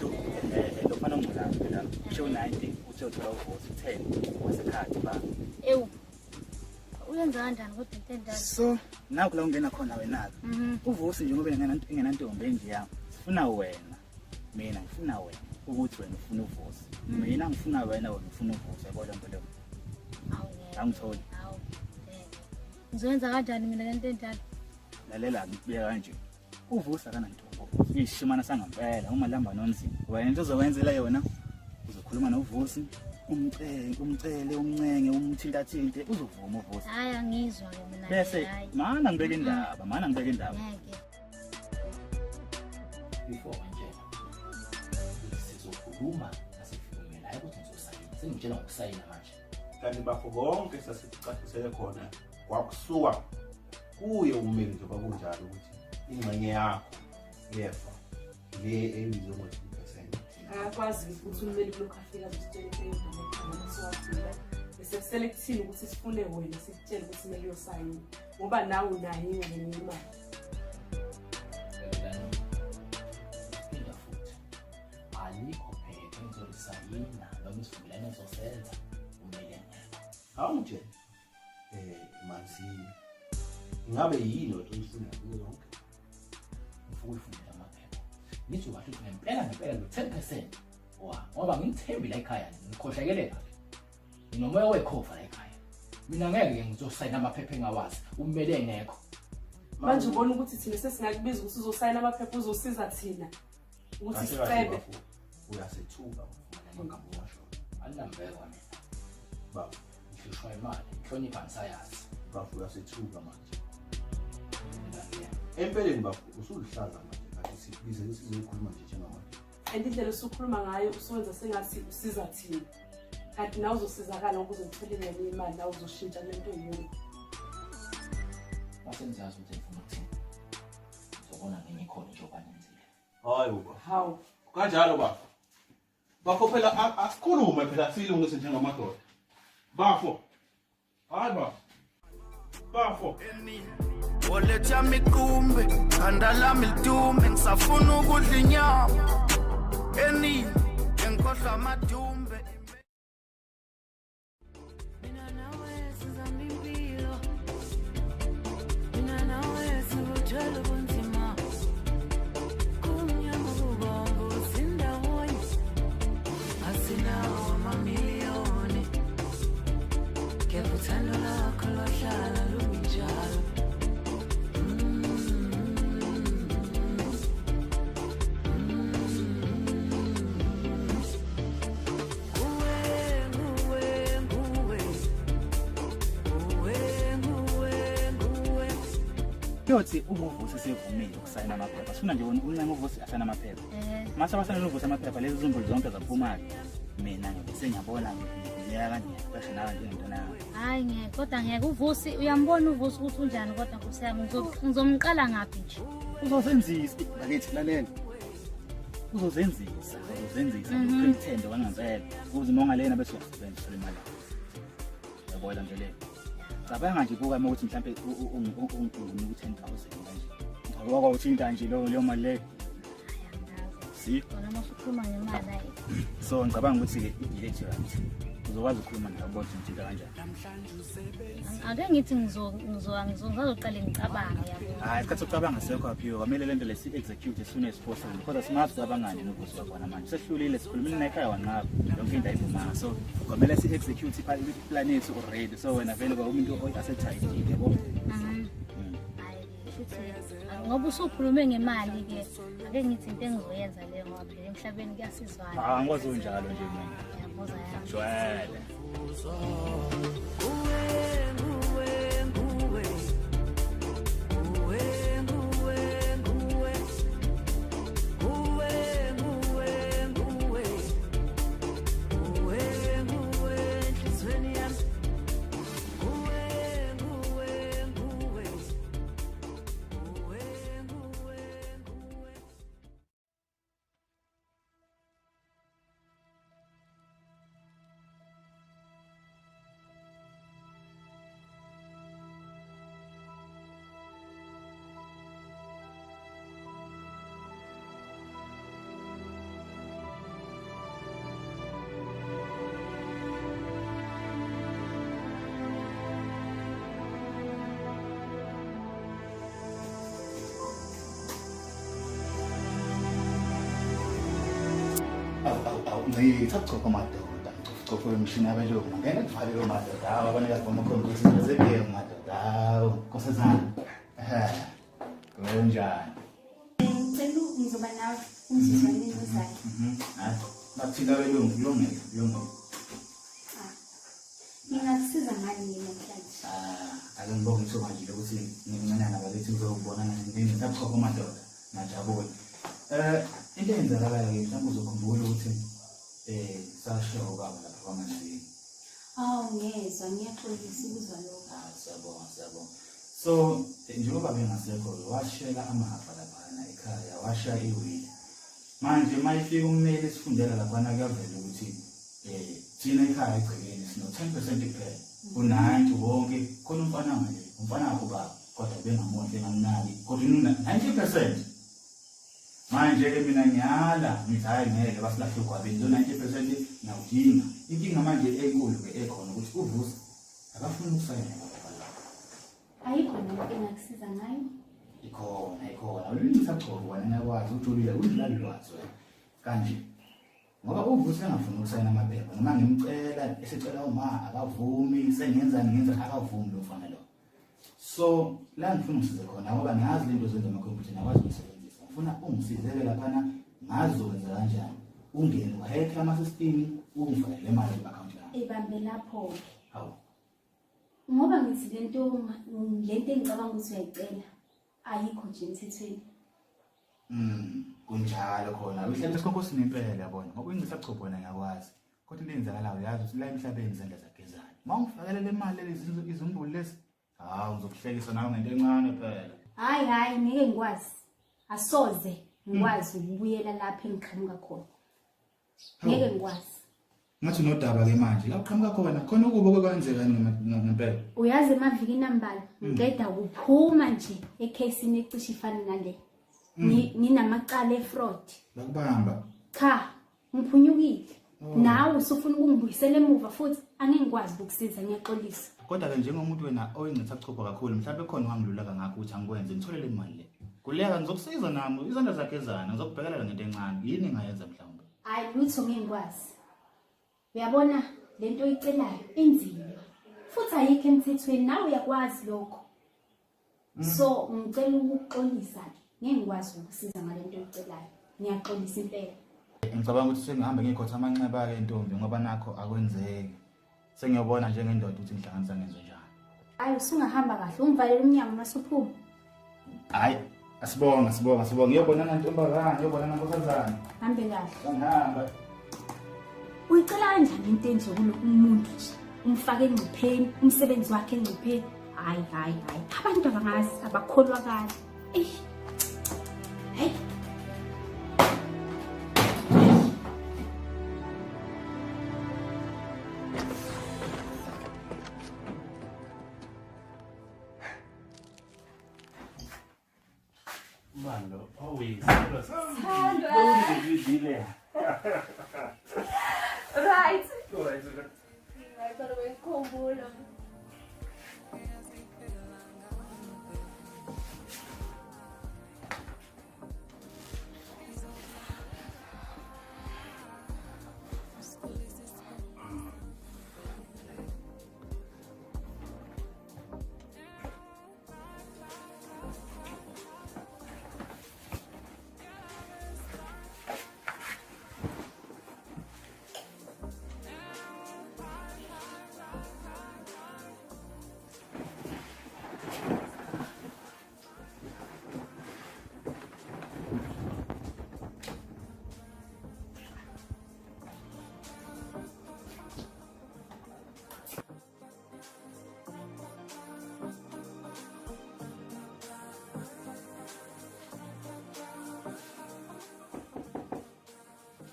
lofana ngulapha la ushiya u90 uthi uthola uvusi 10 wasekhaya ba uyenza kanjani kodwa into endala so naku la ungena khona wena uvusi nje ngoba engenantombi engiya sifuna wena mina ngifuna wena ukuthi wena ufuna uvusi mina ngifuna wena ufuna uvusi yabona mbolo angitholi ngizoyenza kanjani mina lento enjalo lalela ngibeka kanje uvusa kana ntombo uyishimana sangempela uma lamba nonzima wena into ozowenzela yona uzokhuluma novusi umcele umncenge umthintathinte uzovuma uvusi hayi angizwa ke mina bese mana ngibeka indaba before nje sizokhuluma asifumela hayi ukuthi ngizosayina sengitshela ngokusayina manje kanti bafo bonke sasicacisele khona kwakusuka kuye ummeli njengoba kunjalo ukuthi ingxenye yakho yefa le ebizwe ngo-2%. Akwazi ukuthi ummeli kulokhu afika azositshela into siwafika bese kuselekthini ukuthi sifune wena sikutshele ukuthi kumele uyosayina ngoba nawe unayo ngenye imali. Phinda futhi alikho phepha engizolisayina noma isivumelwano engizosenza ummeli awungitshela manzini ingabe yini wethu uyifuna kuyo yonke ufuna ukufundela amaphepha ngithi wathi ngempela no10% ngoba ngimthembi la ekhaya ngikhohlekele kahle nomoya wekhova la ekhaya mina ngeke ngizosayina amaphepha engawazi ummeli engekho manje ubona ukuthi thina sesingakubiza ukuthi uzosayina amaphepha uzosiza thina ukuthi sicebe uyasethuka ngingamba washo anambekwa mina baba ngishwa imali inhlonipha ngisayazi baba uyasethuka manje empeleni baba usulihlaza manje kathi sibize sizokhuluma nje njengamanje indlela usukhuluma ngayo usuwenza sengathi usiza thina kanti nawe uzosizakala ukuze utholele le imali nawe uzoshintsha lento yini masengiyazi ukuthi ngifuna ukuthini uzobona ngenye khona nje obanenzile hayi baba hawu kanjalo baba bafo phela asikhulume phela silungise njengamadoda bafo hayi bafo Oletha mikumbe andala mildume ngisafuna ukudla inyama eni engikhohlwa amadumbe mina nawe sizama impilo mina nawe sibujela ubunzima kumnyama kubombo sindawonye asinawo amamiliyoni kepha uthando lakho lohlala lunjalo Yothi uvusi sevumile ukusayina amaphepha sifuna nje uncane uvusi asayina amaphepha mase basayina uvusi amaphepha lezi zimbulu zonke zaphuma mina ngibese ngiyabona ngiya kanje bese nawe njengento nayo hayi ngeke kodwa ngeke uvusi uyambona uvusi ukuthi unjani kodwa kusiyami ngizomqala ngapi nje uzosenzisa bakithi lalela uzozenzisa pretend wangempela ukuze mongalena bese uyasebenzisa imali yabona nje le cabanga nje kuka ukuthi mhlambe u10,000 manje ngakho uthinta nje leyo mali le si Wona masukhuluma ngemali ayi. so ngicabanga ukuthi i-delete right uzokwazi ukukhuluma nayo ubona ukuthi into kanjani. Ake ngithi ngizoqala ngicabanga yabo. Hayi isikhathi sokucabanga sekho aphiwe kwamele lento lesi execute as soon as possible because simazi cabangani nokuthi wakwana manje sehlulile sikhulumile nekhaya wanqaba yonke into ayivumanga so kwamele si execute iplan yethu already so wena vele kwa umuntu asetight yabo. Ngoba usukhulume ngemali ke ake ngithi into engizoyenza leyo ngoba phela emhlabeni kuyasizwana. Angikwazi unjalo nje mina. Yabuza yami. Jwele. Ngithatha madoda ngicophe imishini yabelungu ngene kuvale lo madoda abanikazi bamakhompyutha zebheke madoda nkosazana kunjani ngicela ngizoba nawe umzizwane uzayo hayi bathina belungu kulungile ngingakusiza ngani yini namhlanje ake ngibonge ithuba nje ukuthi ngimncanyana bakithi ngizobona ngizindini ngicophe madoda najabule into eyenzakalayo mhlawumbe uzokhumbula ukuthi sashiya ubaba lapha kwamanzini. Ngiyezwa ngiyaxolisa ukuzwa lokho. Siyabonga. So njengoba bengasekho washela amahafa laphana ekhaya washa iwili. Manje mayifika ummeli sifundela laphana kuyavela ukuthi thina ekhaya egcekeni sino 10% kuphela. U90 wonke khona umfana nje umfana wakho baba kodwa bengamonhle ngamnaki kodwa 90%. Manje ke mina ngiyala ngithi hayi ngeke basilahle ugwabeni lo 90% nawudinga inkinga manje enkulu ke ekhona ukuthi uvusa akafuni ukusayina lapha. Ayikho into engakusiza ngayo. Ikhona ulinisaqhobo wena ngiyakwazi ujulile udlala lwazi wena kanje ngoba uvusa engafuni ukusayina amaphepha noma ngimcela esicela uma akavumi sengenza akavumi lo mfana lo. So la ngifuna usize khona ngoba ngiyazi lento zenza amakhompyutha nakwazi ukusebenzisa. Ufuna ungisizele laphana ngazokwenza kanjani ungene uhack ama-system ungifakele imali ku-account yami Ebambe lapho ke. Hawu. Ngoba ngithi lento engicabanga ukuthi uyayicela ayikho nje emthethweni. Kunjalo khona uhlale esikhonkosini impela yabona ngoba ingisachopho wena ngiyakwazi kodwa into eyenzakalayo yazi ukuthi la emhlabeni izandla zagezana uma ungifakele le mali lezi izumbulu lezi hawu ngizokuhlekisa nawe ngento encane phela. Hayi ngeke ngikwazi. Asoze ngikwazi ukubuyela lapha engiqhamuka khona. Ngeke ngikwazi. Ngathi nodaba ke manje la uqhamuka khona ukuba kwenzeka ngempela. Uyazi emavikini ambalwa ngiceda ukuphuma nje ekhesini ecishe ifana nale. Nginamacala efraud. Bakubamba. Cha, ngiphunyukile. Nawe usufuna ukungibuyisela emuva futhi angengikwazi ukukusiza ngiyaxolisa. Kodwa ke njengomuntu wena oyingcithachopho kakhulu mhlawumbe khona wangilula kangakho ukuthi angikwenze ngitholele imali le. Kuleka ngizokusiza nami izandla zakhe ngizokubhekelela ngento encane yini engayenza mhlawumbe. Hayi lutho ngengikwazi. Uyabona lento oyicelayo inzima. Futhi ayikho emthethweni nawe uyakwazi lokho. So ngicela ukuxolisa ngeke ngikwazi ukusiza ngalento oyicelayo. Ngiyaxolisa impela. Ngicabanga ukuthi sengihambe ngikhotha amanxeba ke ntombi ngoba nakho akwenzeki. Sengiyobona njengendoda ukuthi ngihlanganisa ngenze njani. Hayi usungahamba kahle ungivalele umnyango masuphuma. Hayi asibonga ngiyobona nantombazana ngiyobona nankosazana. Hambe kahle. Ngihamba. Uyicela kanjani into enje kumuntu nje? Umfake engcipheni, umsebenzi wakhe engcipheni. Hayi. Abantu abangazi abakholwa kahle. Hey. Mano, always. Ngizile. Right. Right. Ngicela ukukhumbula.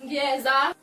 Ngiyeza.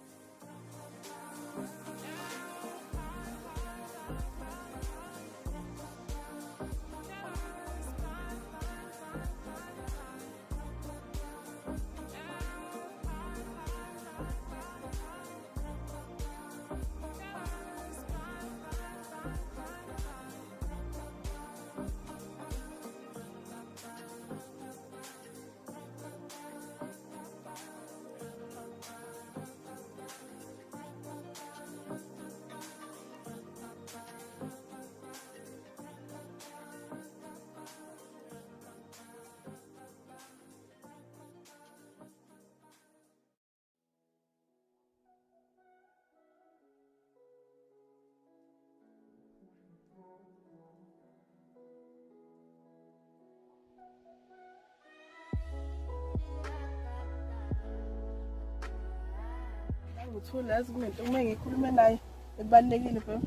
Ngithula izinto uma ngikhuluma naye ebalekile baba.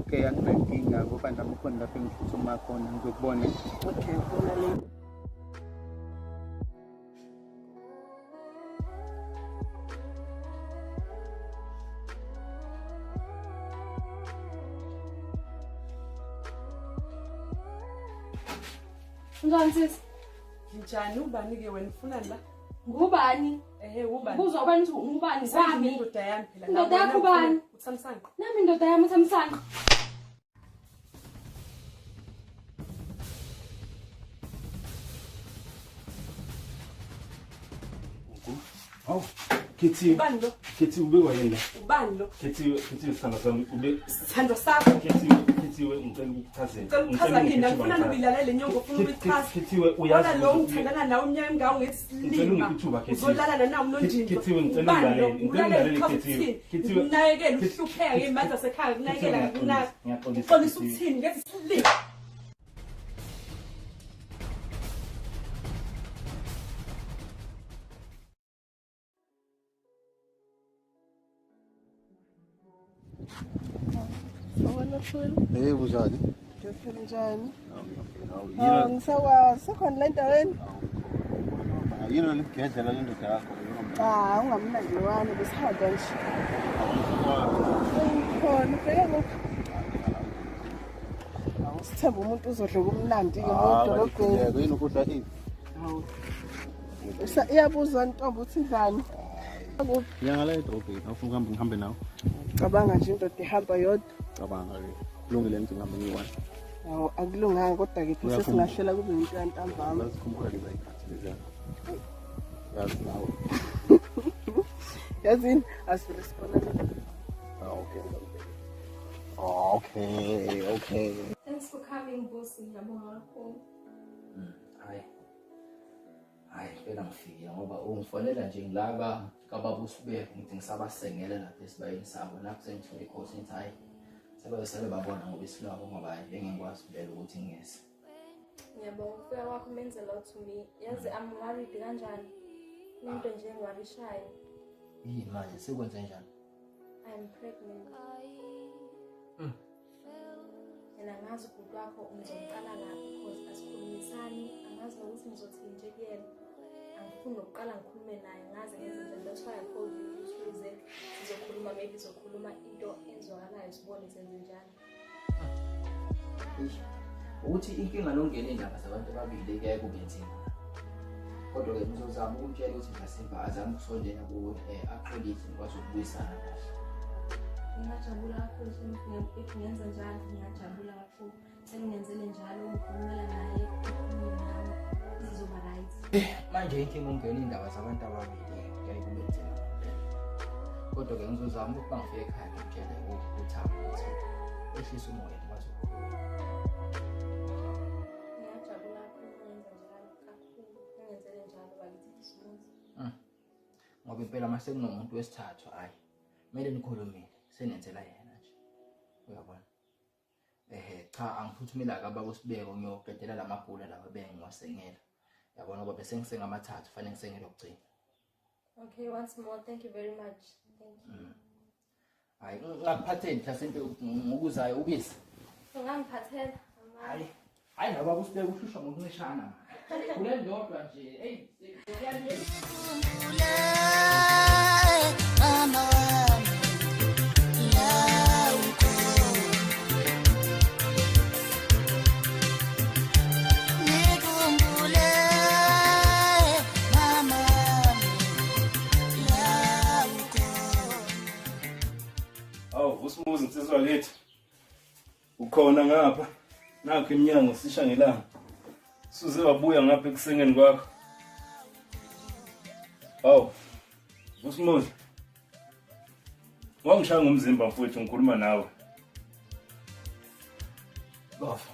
Okay, anginenkinga ngoba nami khona lapho engiphuthuma khona ngizokubona. Okay, bona le. Njani sisi? Njani ubani ke wena ufuna la? Ngubani? Ubani? Kuzwa ubani ukuthi ungubani Sami sami? indoda yami phela. Indoda yakho ubani? Uthamsanqa. Nami indoda yami uThamsanqa. Oh, Kitty. Ubani lo? Kitty ube wayenda. Ubani lo? Kitty sithando sami ube. Sithando sakho. Kitty we ngicela ukuchaze. Ngicela ukuchaza yini? Ngifuna nobilalela nyongo ufuna ukuyichaza. Kitty we uyazi. Wala lo ngithandana nawe umnyama ngawo ngethi silima. Uzolala nawe uNonjingo. Kitty we ngicela ulalele. Ngicela ulalele Kitty. Kitty we unakekela uhlupheka ngemanzi asekhaya unakekela kunaka. Uxolisa ukuthini ngethi silima. Hey, bunjani? Ngiphila njani? Yini Ngisakwazi sekhona le ndaweni. yini ngedlela le ndoda yakho? Ungamnandi wami besihamba nje. Khona ubheke lokho. Awusithemba umuntu uzodloka umnandi ke edolobheni. Yebo, yini ukudla ini? Iyabuza ntombi uthi ngani? Ngiyangala edrobheni, awufuna ngihambe nawe? Cabanga nje indoda ihamba yodwa. Cabanga ke. Kulungile ngithi ngihambe ngiyi-one. Hawu akulunganga kodwa ke phela sesingashela kube into yantambama. Sikhumbula leza ikhathi lezana. Yazi nawe. Yazini asifike sibonane. Okay. Thanks for coming, boss. Ngiyabonga kakhulu. Hayi phela ngifike ngoba ungifonela nje ngilaba kababa uSibeke ngithi ngisabasengele lapha esibayeni sabo lapho sengithole ikhosi ngithi hayi sebese babona ngoba isilabo ngoba engingikwazi vele ukuthi ngiyese. Ngiyabonga ukufika kwakho menze lot to me. Yazi I'm worried kanjani. Into nje engiwarishayo. Yini manje sekwenze njani? I'm pregnant. Angazi ukuthi wakho uzoqala laphi because asikhulumisani angazi nokuthi ngizothini nje kuyena angifuni nokuqala ngikhulume naye ngazi ngezinto that's why I called you ukuthi sizokhuluma maybe sizokhuluma into enzwakalayo sibone senze njani ukuthi inkinga nongena indaba zabantu ababili kuyaye kube nzima Kodwa-ke ngizozama ukumtshela ukuthi ngasemva azame ukusondela kuwe aqhelise ngikwazi ukubuyisana kahle. Ngingajabula kakhulu if ngenza njalo, ngingajabula kakhulu. Sengenzele njalo ngikhulumela naye ekhulumile nami izoba right. Manje inkinga ungena indaba zabantu ababili kuyaye kube nzima. Kodwa-ke ngizozama ukuthi bangifike ekhaya ngimtshele uThabo ukuthi ehlise umoya ngikwazi ukukhuluma. Ngiyajabula kakhulu ngenza njalo kakhulu. Ngenzele njalo bakithi isibuzi. Ngoba impela mase kunomuntu wesithathu hayi kumele nikhulumile senenzela yena nje. Uyabona? Cha angiphuthumela ka baba uSibeko ngiyoqedela lamagula lawa bengiwasengela. Yabona ngoba bese ngisengamathathu fanele ngisengele ukugcina. Okay, once more, thank you very much. Thank you. Hayi ngakuphatheni mhlasimpe ngokuzayo ubisi. Ungangiphathela. Hayi nababa uSibeko ushusha ngokuncishana. Kule ndodwa nje hey mama wami la uko nikhumbule mama wami la uko. Awu usimuzi insizwa lethu ukhona ngapha nakho iminyango sisha ngelanga suze wabuya ngapha ekusengeni kwakho. Awu usimuzi wangishaya ngomzimba mfowethu ngikhuluma nawe. Bafo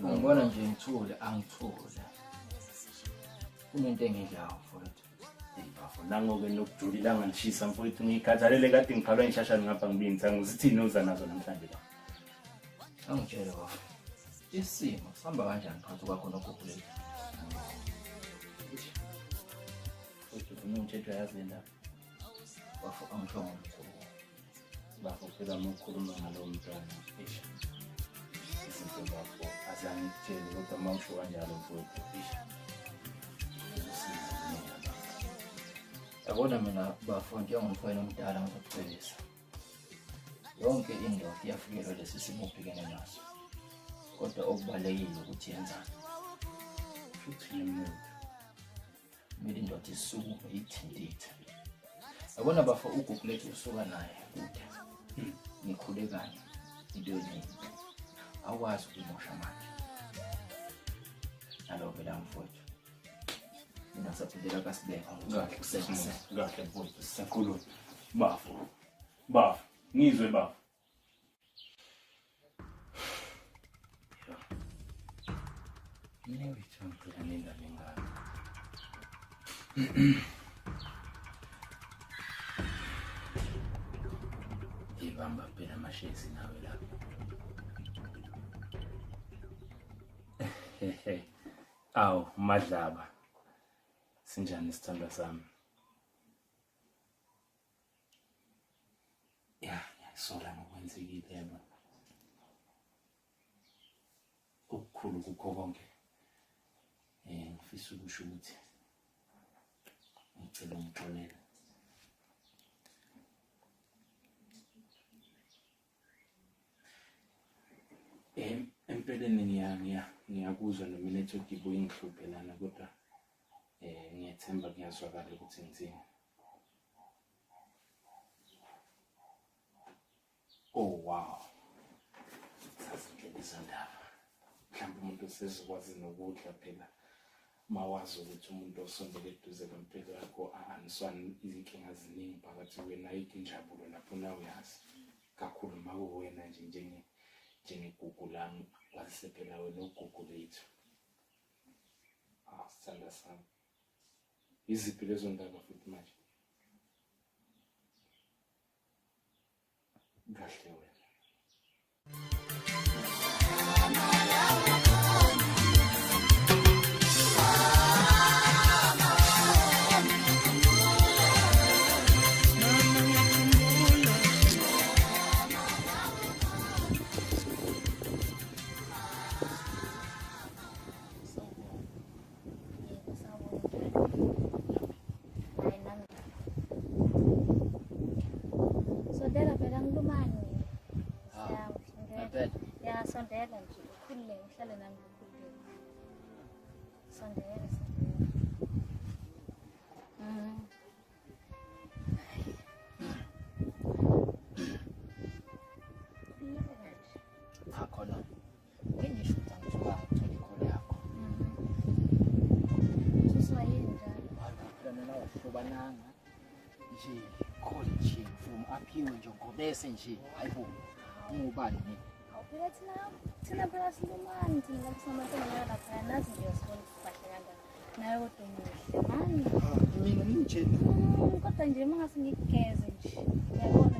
ngibona nje ngithule angithule kunento engidlayo mfowethu. Bafo nango-ke nokujulilanga nishisa mfowethu ngikhathalele kade ngiphalwa inshashana ngapha ngibinza ngizithini uza nazo namhlanje la. Angitshele bafo isimo sihamba kanjani phakathi kwakho nogogo lethu? Mfowethu kunumthetho yazi le ndaba. Bafo angisho ngomkhulu. Bafo phela ukukhuluma ngalo mntwana. Izinto zakho azangitshele kodwa mawusho kanjalo mfowethu. Yabona mina bafo njengomfana omdala ngizokucebisa. Yonke indoda iyafikela lesi simo ubhekene naso. Kodwa okubalekile ukuthi yenzani. Futhi nemuntu. Kumele indoda isuku ithindithe. Yabona bafo ugogo lethu usuka naye kude. Nikhule kanye into eningi. Awukwazi ukumosha manje. Nalo phela mfowethu. Mina saphindela kaSibeko Kahle usebenze. kahle mfowethu sisakhuluma. Bafo ngizwe bafo. Mina ngithanda nina lengane. Ibamba phela amashezi nawe lapha. Awu Madlaba. Sinjani sithandwa sami? Ngiyasola ngokwenzekile yebo. Okukhulu kukho konke. Ngifisa ukusho ukuthi ngicela ungixolele. Empeleni ngiyakuzwa noma network ibuye ingihluphelana kodwa ngiyethemba kuyazwakala ukuthi ngithini. Oh wow. Sasindlela izindaba. Mhlawumbe umuntu sezokwazi nokudla phela. Mawazi ukuthi umuntu osondele eduze kwempilo yakho aniswani izinkinga ziningi phakathi wena ikinjabulo lapho nawe uyazi. Kakhulu makuwena nje njengegugu lami kwase phela wena ugugu lethu. Sithanda sami. Iziphi lezo ndaba futhi manje? Kahle wena. Sondela phela ngilumane. Ngempela. Sondela nje ukhululeke uhlale nami ukhululeke. Sondela. Cha khona ngisho ukuthi angisuka ngithole ikholo yakho. Phela mina awuhlobananga nje khona nje from up here nje ngobese nje hayibo ngubani mina. Awuphela thina phela silumani thina kusamantombazana lapha nazi nje sibona sibahle kanjani. Naye kodwa umuhle mani. Mina ngimtshela. Kodwa nje mangase ngigeze nje. Uyabona?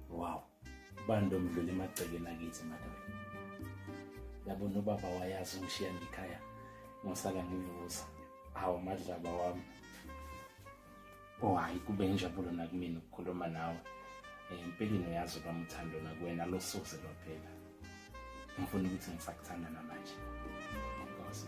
Wow. Bando mdlula emagcekeni akithi madodana. Yabona ubaba wayazi ungishiya ngikhaya. Ngosala ngivuza. Hawu madlaba wami. Oh hayi kube injabulo nakumina ukukhuluma nawe. Impeleni uyazi ubami uthando nakuwena losuze lophela. Ngifuna ukuthi ngisakuthanda namanje. Nkosi.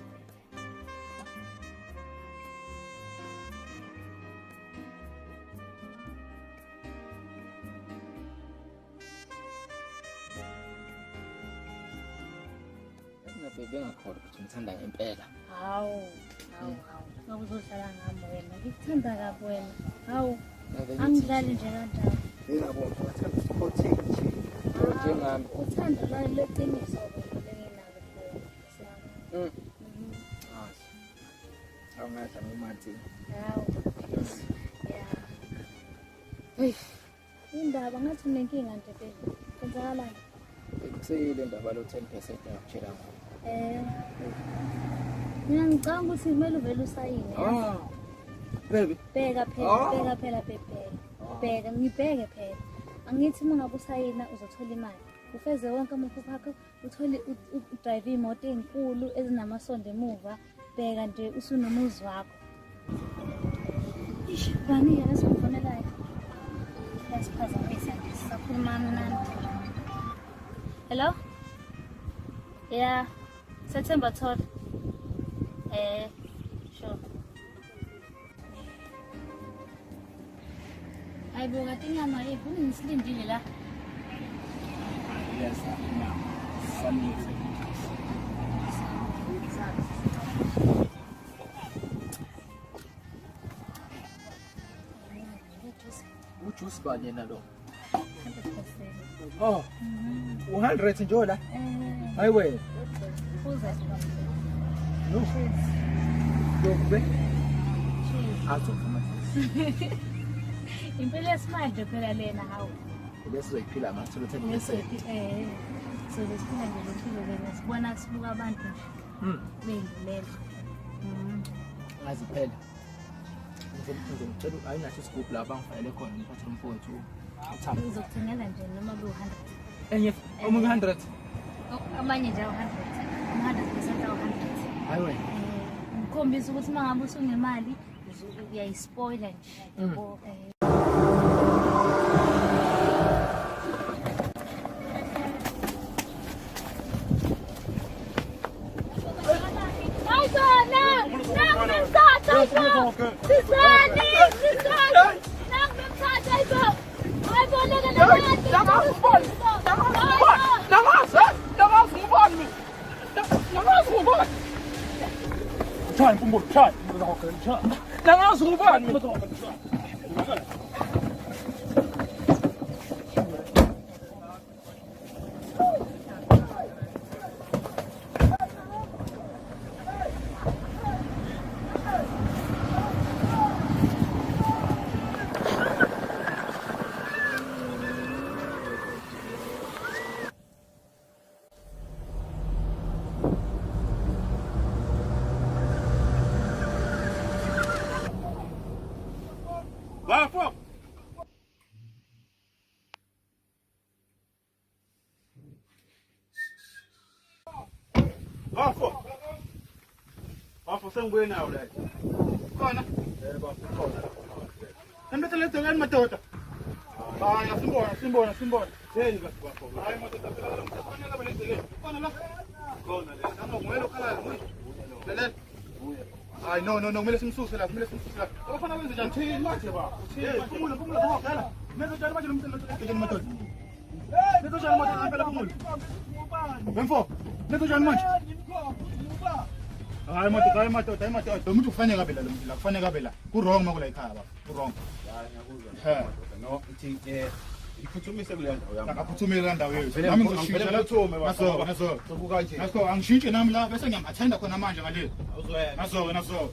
Bengakholwa ukuthi ngithanda ngempela. Hawu. Ngokuzodlala ngami wena. Ngikuthanda kabi wena. Hawu. Angidlali nje kanjalo. Yebo, ngathanda ukuthi nje. Njengami. Uthanda la leqiniso lenginalo kuwe. Awungadla ngomathi. Hawu. Yeah. Hey. Indaba ngathi unenkinga nje phela. Kwenzakalani? Kuseyile indaba lo 10% ngakutshela ngayo. Mina ngicanga ukuthi kumele uvele usayine. Baby. Bheka phela bheka ngibheke phela. Angithi uma ngabe usayina uzothola imali. Ufeze wonke amaphupho akho, uthole udrive imoto ezinkulu ezinamasondo emuva. Bheka nje usunomuzi wakho. Bani yasonfonelayo. Yasiphazamisa nje sakhuluma nani. Hello? Yeah. September 12. Sure. Ayibuka tinyama yephi ngisilindile la. Yes, sanitse. Ujuice bani na lo? 100%. Oh. 100 nje la. Hayi wena. Uza. No. Dokbe. Azofuma. Impilo esimanje phela lena hawu. Besizoyiphila ngathula 10%. So lesiphila nje lempilo lena sibona sibuka abantu nje. Bengilela. Ngazi phela. Ngicela ayinathi isigubhu lapha ngifanele khona ngiphathe umfowethu. Uthamba. Uzokuthengela nje noma ku 100. Enye omunye 100. Amanye nje 100. 100% 100. Hayi wena. Ngikhombisa ukuthi mangabe usunemali uyayispoila nje. Yabo. sengibuye nawo la. Khona? Yebo, khona. Nembethelete ngani madoda? Hayi, simbona. Yeni kahle bafo. Hayi madoda phela lo mfana la belezele. Khona la. Khona le. Ngomelo khala. Lele. Hayi no, kumele simsuse la. Ofana wenze njani thini manje ba? Uthini? Phumula phela. Methojana manje lo mfana madoda. Methojana madoda phela phumula. Bemfo. Methojana manje. Hayi madoda. Lo muntu kufanele kabe la, kufanele kabe la. Ku wrong makula ekhaya ba. Ku wrong. Hayi ngakuzwa. No, ithi iphuthumise kule ndawo yami. Akaphuthumile la ndawo yethu. Nami ngizoshintsha la thome bafo. Naso. Sokuka nje. Naso angishintshe nami la bese ngiyamatenda khona manje ngale. Awuzwela. Naso.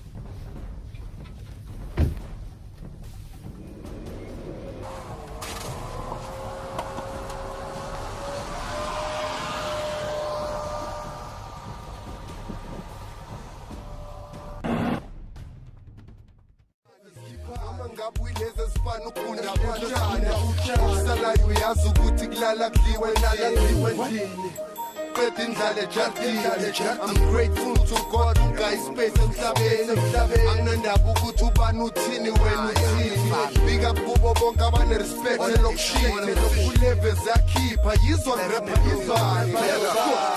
Usalayo uyazi ukuthi kulala kudliwe ndini qeda indlala ejardini. I'm grateful to God ungayispace emhlabeni. Anginandaba ukuthi ubani uthini wena uthini. Big up kubo bonke abanerespect elokushini. Uleve zakhipha yizwa ngrapha yizwani.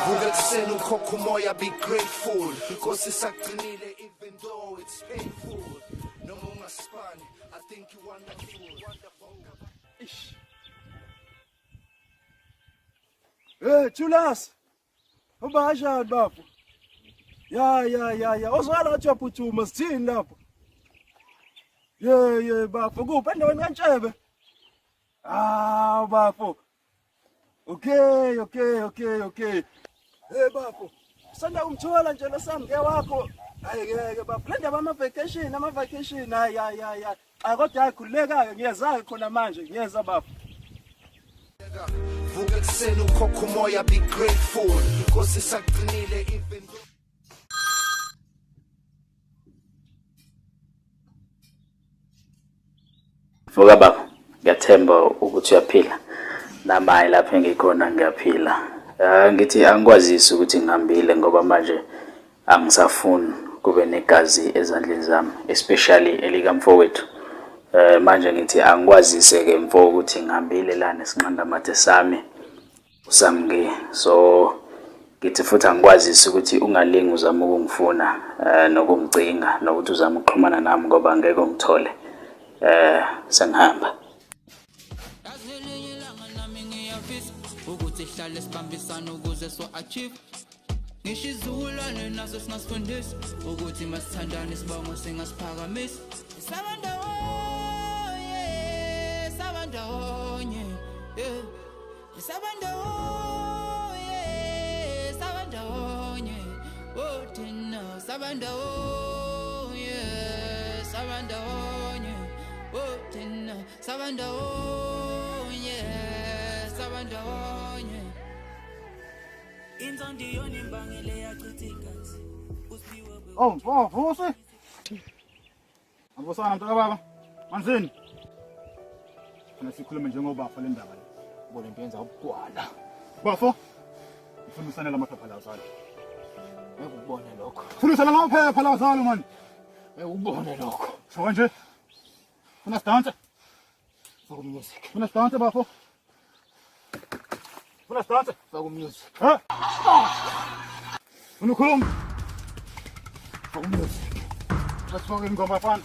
Vuka ekuseni ukhokha umoya, be grateful because isagcinile even though it's painful. Noma ungasipani, I think you wonderful. Chulas. Ubasha bafo. Ya. Ozwala wathi uyaphuthuma sithini lapho? Ye bafo kuphi endaweni kaNtshebe? Bafo. Okay. Bafo. Sanda umthola nje losamke wakho. Hayi bafo. Le ndaba ama vacation. Ya. Kodwa ayikhululeka ngiyazayo khona manje ngiyeza bafo. Vuka ekuseni ukhokha umoya, be grateful because isagcinile even though. Vuka baba, ngiyathemba ukuthi uyaphila. Namaye lapha engikhona ngiyaphila. Ngithi angikwazisi ukuthi ngihambile ngoba manje angisafuni kube negazi ezandleni zami, especially elikamfowethu. Manje ngithi angikwazise ke mfo ukuthi ngihambile la nesinqanda mathe sami usamnge. So ngithi futhi angikwazisi ukuthi ungalingi uzama ukungifuna nokungcinga nokuthi uzama ukuxhumana nami ngoba ngeke ngithole. Sengihamba. Ukuthi hlale sibambisana ukuze so achieve. Ngishizulane naso singasifundisi ukuthi masithandane sibongo singasiphakamisi. Sabandawonye. Oh tina sabandawonye. Oh tina sabandawonye. Inzondi yona imbangele yachitikasi. Vusi. Abosana mntaka baba. Manzini. Funa sikhulume njengobafa le ndaba le. Ubone into yenza ubugwala. Bafo. Ufuna usanela amaphepha la zalo. Ngikubone lokho. Funa usanela amaphepha la zalo manje. Ngikubone lokho. So nje. Funa dance. For music. Funa dance bafo. Funa dance. For music. Funa khuluma. For music. Let's go in ngoma fan.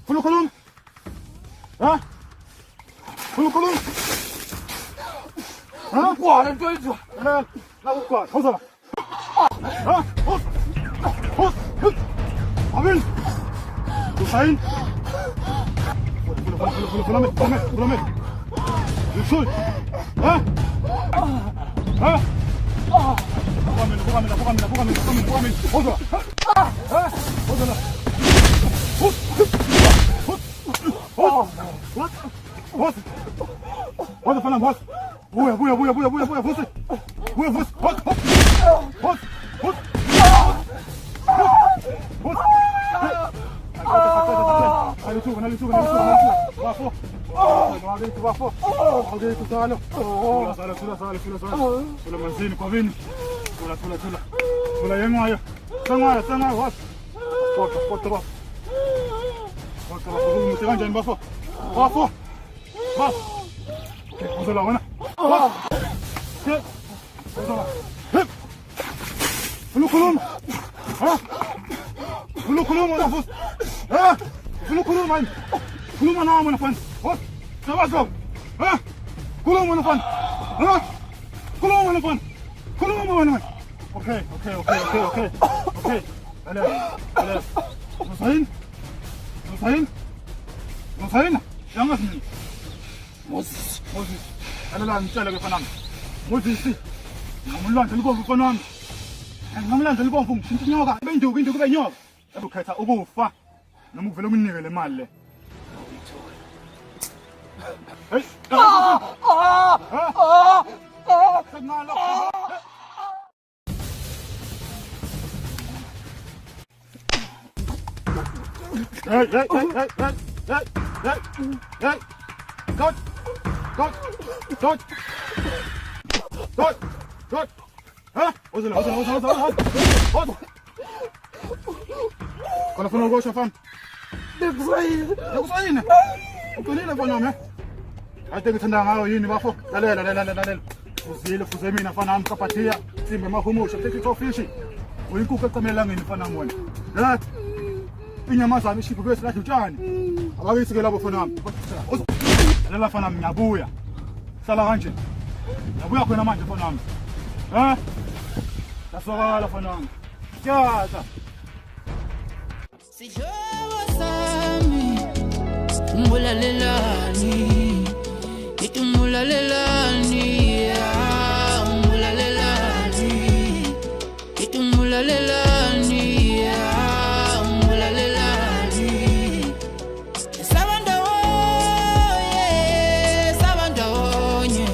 Funa khuluma. Khuluma. Kwala into izwa. Na ukwala. Hozala. Abin. Hussein. Fulame. Yusuf. What? Thula manzini kwavini. Thula yengayo. Sangaya what? Kota ba. Umuthi kanjani bafo? Bafo. Uzela wena. Khuluma. Ha? Khuluma la futhi. Ha? Khuluma manje. Khuluma nawe mna mfana. What? Sabazo. Ha? Khuluma mna mfana. Ha? Khuluma mna mfana. Khuluma mna. Okay. Ala. Musayin. Yangas ni. Moses. Ala ngitshela ke mfana. Moses. Ngumlanda libomvu mfana. Ngumlanda libomvu ngithi nyoka benduku kube nyoka. Ukhetha ukufa noma uvela umunike le mali le. Hey. Hey. Good. Ha? Uzela. Kana funa ukosha mfana? Dekusayini. Uqinile mfana wami. Ade ngithanda ngayo yini bafo? Lalela. Fuze mina mfana wami kapathiya. Simbe mahumusha take it fishi. Uyinkukhu ecamela ngini mfana wami. Ha? Inyamazana ishiphu bese lathi utshani. Abakisike labo mfana wami. Lalela mfana wami ngiyabuya. Sala kanje. Ngiyabuya khona manje mfana wami. Ha? Taswakala mfana wami. Tjata. Sijowo sami Mbulalelani Itu mbulalelani Mbulalelani Itu mbulalelani Mbulalelani Sabandawonye Sabandawonye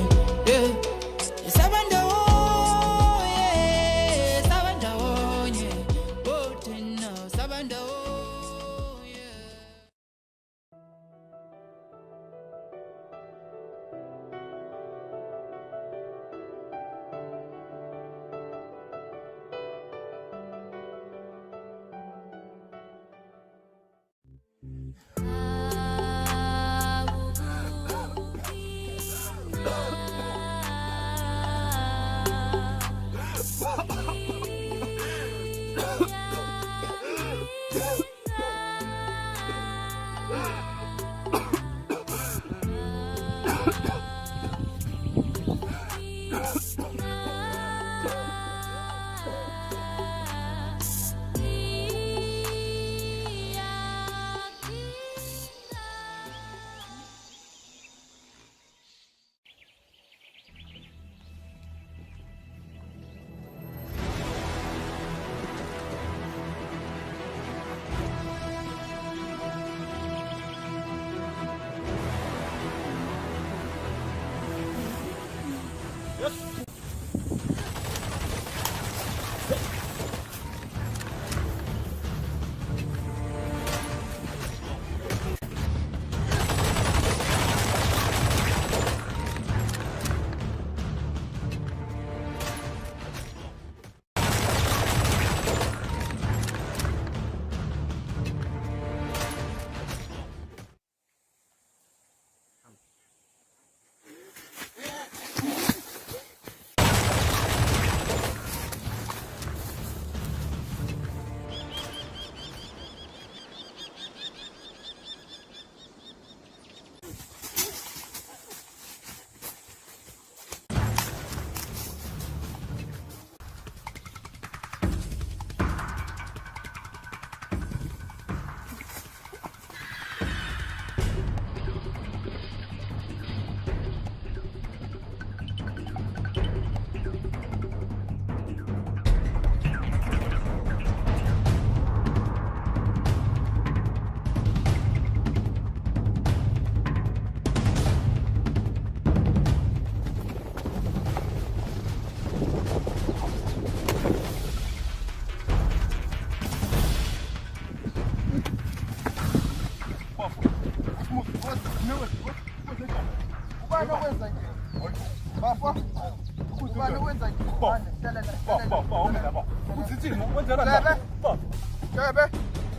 Oh tena Sabandawonye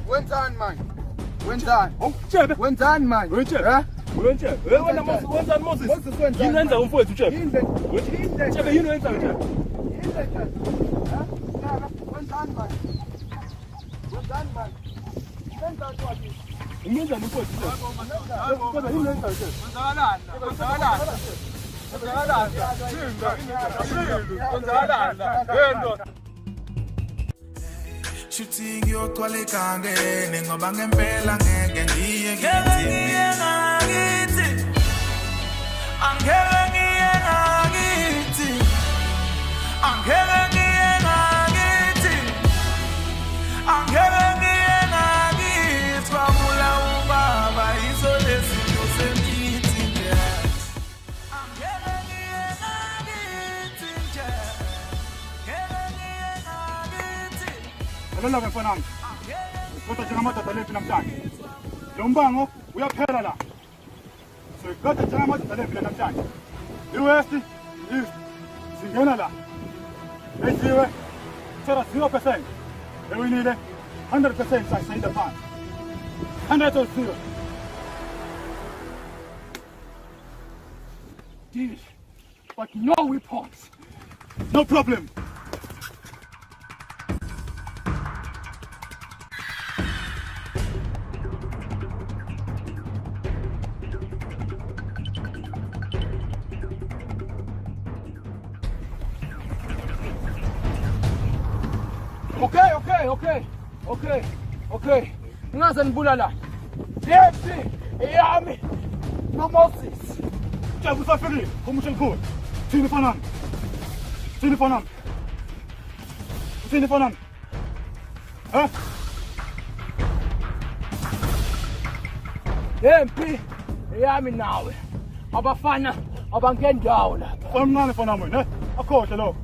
Wenzani manje? Wenzani manje? Wenzani Moses? Yini wenza umfowethu Chebe? Chebe yini wenza nje? Umenza umfowethu Chebe. Kodwa yini wenza nje? Shooting yogcwale kangene ngoba ngempela ngeke ngiye ngakithi angeke ngiye ngakithi angeke ngiye ngakithi angeke ngiye ngakithi kwamula ubaba izolezinto semithi nje angeke ngiye ngakithi nje ngeke ngiye ngakithi. Lalela ke mfana wami. Kodwa njengamadoda lethu namhlanje. Lo mbango uyaphela la. So kodwa njengamadoda lethu namhlanje. iWest East singena la. Besiwe thola 0%. Ewinile 100% sayida phansi. 100 or 0. Deal. But no weapons. No problem. Okay. Ngaze nibulala. Yephi eyami no Moses. Jabu usafiri, kumusha mkuu. Sini fanana. Ha? Yephi eyami nawe. Abafana abangendawo la. Omncane fana wena, ne? Akhohle lo.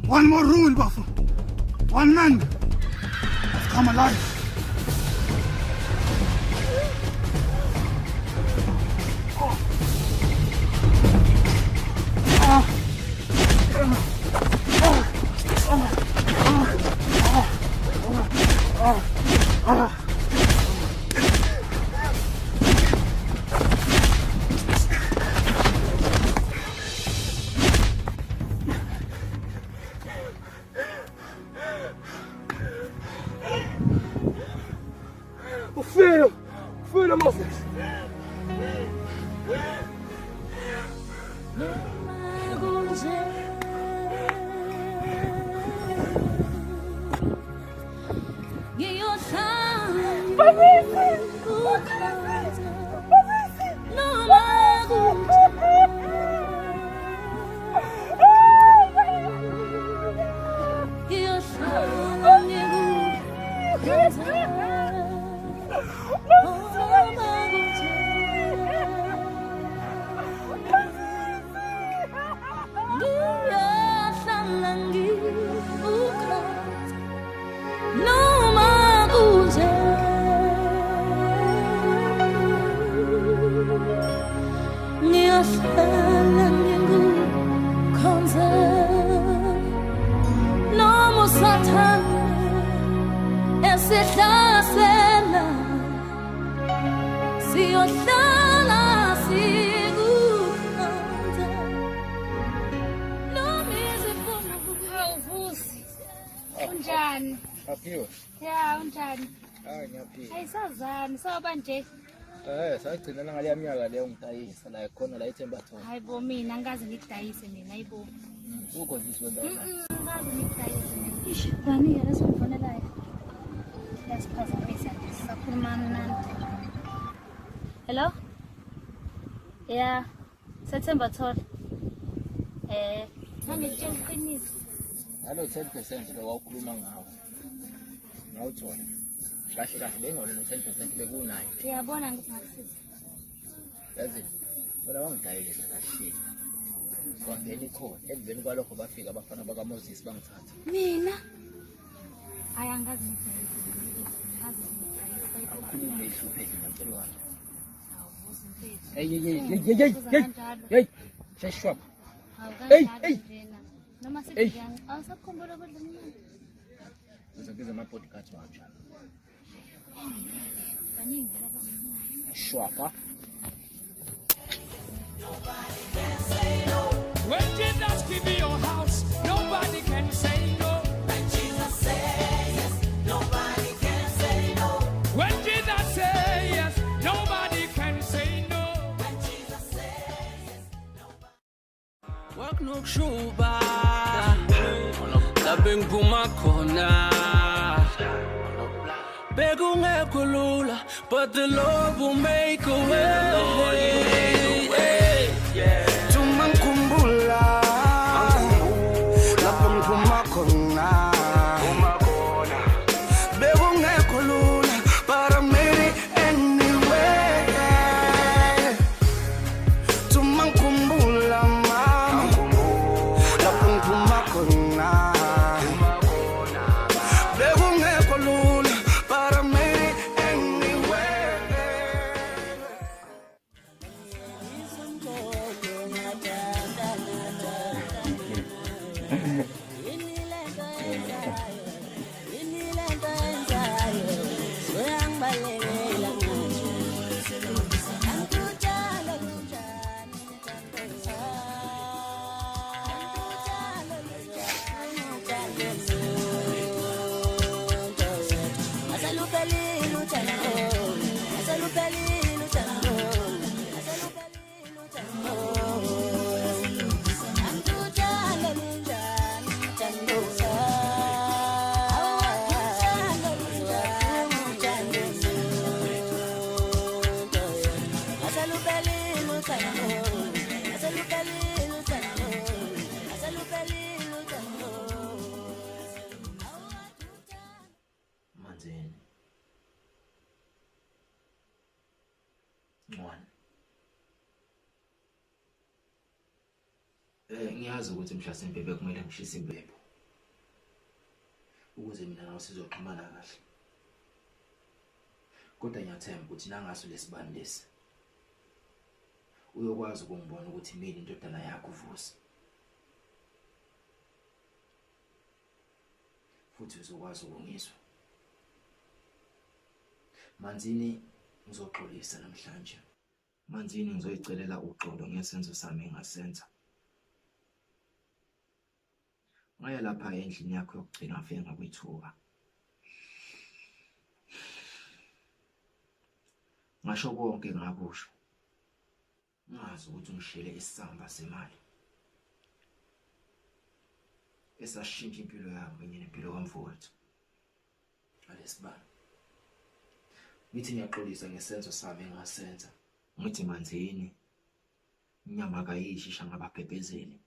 One more rule, Buffalo. One man has come alive. Moses. Unjani? Aphiwe. Ya, unjani? Hayi ngiyaphila. Ayisazani, soba nje. Sagcina la ngale minyaka leyo ngidayisa la khona la eThembathona. Hayibo mina angazi ngidayise mina, hayibo. Ukhonjiswe ndawo. Angazi ngidayise mina. Ish, bani yena sifonelayo. Yasiphazamisa nje sakhuluma mnandi. Hello? Yeah. Sethembathona. Ngangitshela uqiniso. Alo 10% lo wawukhuluma ngawo. Ngawuthola. Kahle kahle bengona no 10% bekunayo. Ngiyabona ukuthi ngakusiza. Yazi. Bona wangidayisa kahle. Kwangena ikhona. Emveni kwalokho bafika abafana baka Moses bangithatha. Mina? Ayangazi ngidayise. Ngazi ngidayise. Akukhulume ihluphe ngempela wami. Hey. Sheshwa. Hey. Noma sikuyangi awusakukhumbula kodwa mina. Uzobiza ama podcast wakho. Baningi la. Shwapa. When Jesus give you your house, nobody can say no. When Jesus says yes, nobody can say no. When Jesus says yes, nobody can say no. When Jesus says yes, nobody. Work no shuba, labeng puma kona. Begungekho lula, but the Lord will make a way. Tumangkumbula, lapho ngiphuma khona. Begungekho lula, but I made it anyway. Tumangkumbula, lapho ngiphuma khona. Begungekho lula, but I made it anyway. Manzini. Ngwane. Ngiyazi ukuthi mhlasimpe bekumele ngishise impepho. Ukuze mina nawe sizoxhumana kahle. Kodwa ngiyathemba ukuthi nangaso lesibani lesi uyokwazi ukungibona ukuthi mina indodana yakho uvusi. Futhi uzokwazi ukungizwa. Manzini ngizoxolisa namhlanje. Manzini ngizoyicelela uxolo ngesenzo sami engasenza. Ngaya lapha endlini yakho yokugcina ngafika ngakwithuka. ngasho konke ngakusho ngazi ukuthi ungishele isamba semali esashintsha impilo yami kanye nempilo kamfowethu alesibani ngithi ngiyaxolisa ngesenzo sami engasenza ngithi manzini inyama kayishisha ngababhebhezeli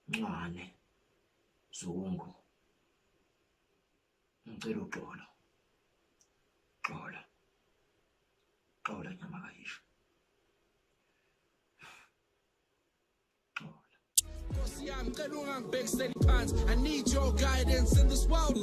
ncwane zungu ngicela uxolo xola nyama kayisho I need your guidance in this world.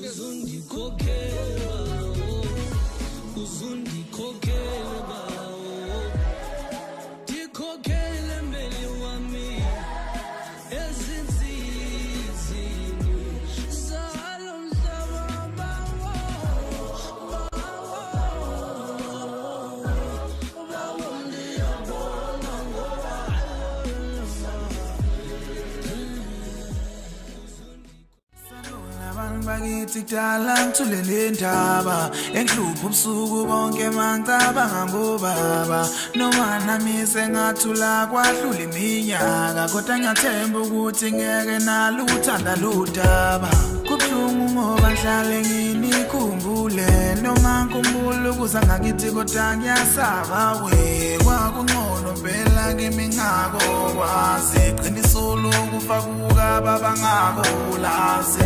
Bakithi kudala ngithulele indaba enhlupho ubusuku bonke mangicabanga ngobaba noma nami sengathula kwahlula iminyaka kodwa ngiyathemba ukuthi ngeke nalo uthanda ludaba kubuhlungu ngoba ngihlale nginikhumbule noma ngikhumbule ukuza ngakithi kodwa ngiyasaba we kwakungcono phela kimi ngakwazi iqiniso lokufa kukaba bangakulazi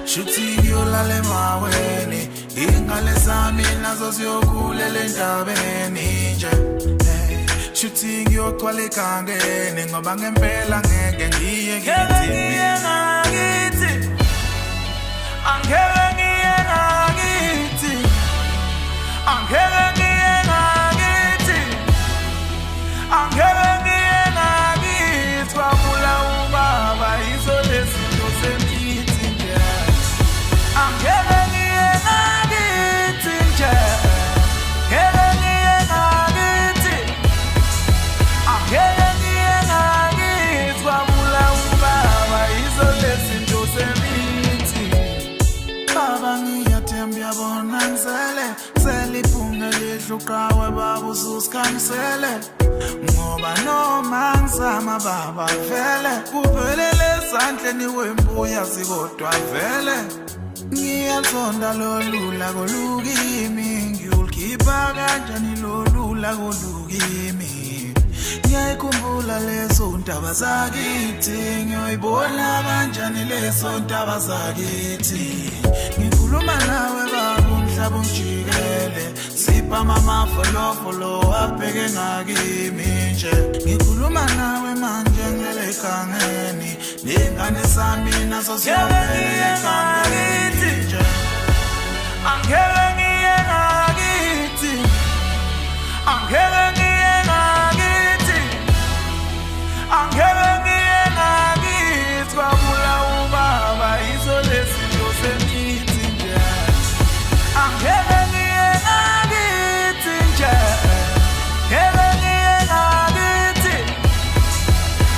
Shooting you lale maweni ingale zami nazo ziyokulela endabeni nje Shooting you kwale kangene ngoba ngempela ngeke ngiye ngakithi angeke ngiye ngakithi angeke ngiye ngakithi angeke ngiye ngakithi wabula ubaba izolezinto semithi I'm giving you a gift, giving you a gift. I'm giving you a gift. Wabula ubaba isolesi ndosemiti. Baba ngiyatembea bona ngizele, seliphunga lehlukawe baba ususkanisele. Ngoba noma ngizama baba vele, kuphelele sandleni wembuya sikodwa vele. Ngiyazonda lolula kolukimi ngiyulikhipha kanjani lolula kolukimi ngiyayikhumbula lezo ndaba zakithi ngiyoyibona kanjani lezo ndaba zakithi ngikhuluma nawe baba umhlaba ungijikele sipha mama follow abheke ngakimi nje ngikhuluma nawe manje ngele kangeni ningane sami nazo ziyabheke kangeni I'm giving you a gift. I'm giving you a gift. I'm giving you a gift. Wabula ubaba isolesi ndosemiti nje. I'm giving you a gift nje. Giving you a gift.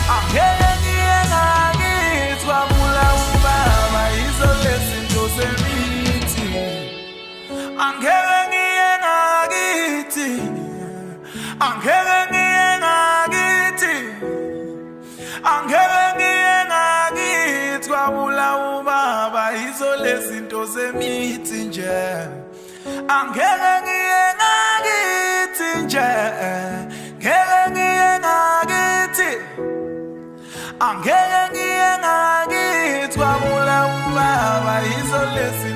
I'm giving you a gift. Wabula ubaba isolesi ndosemiti. I'm giving you a gift. I'm giving you a gift. I'm giving you a gift. Wabula ubaba isolesi ndosemiti nje. I'm giving you a gift nje. Giving you a gift. I'm giving you a gift. Wabula ubaba isolesi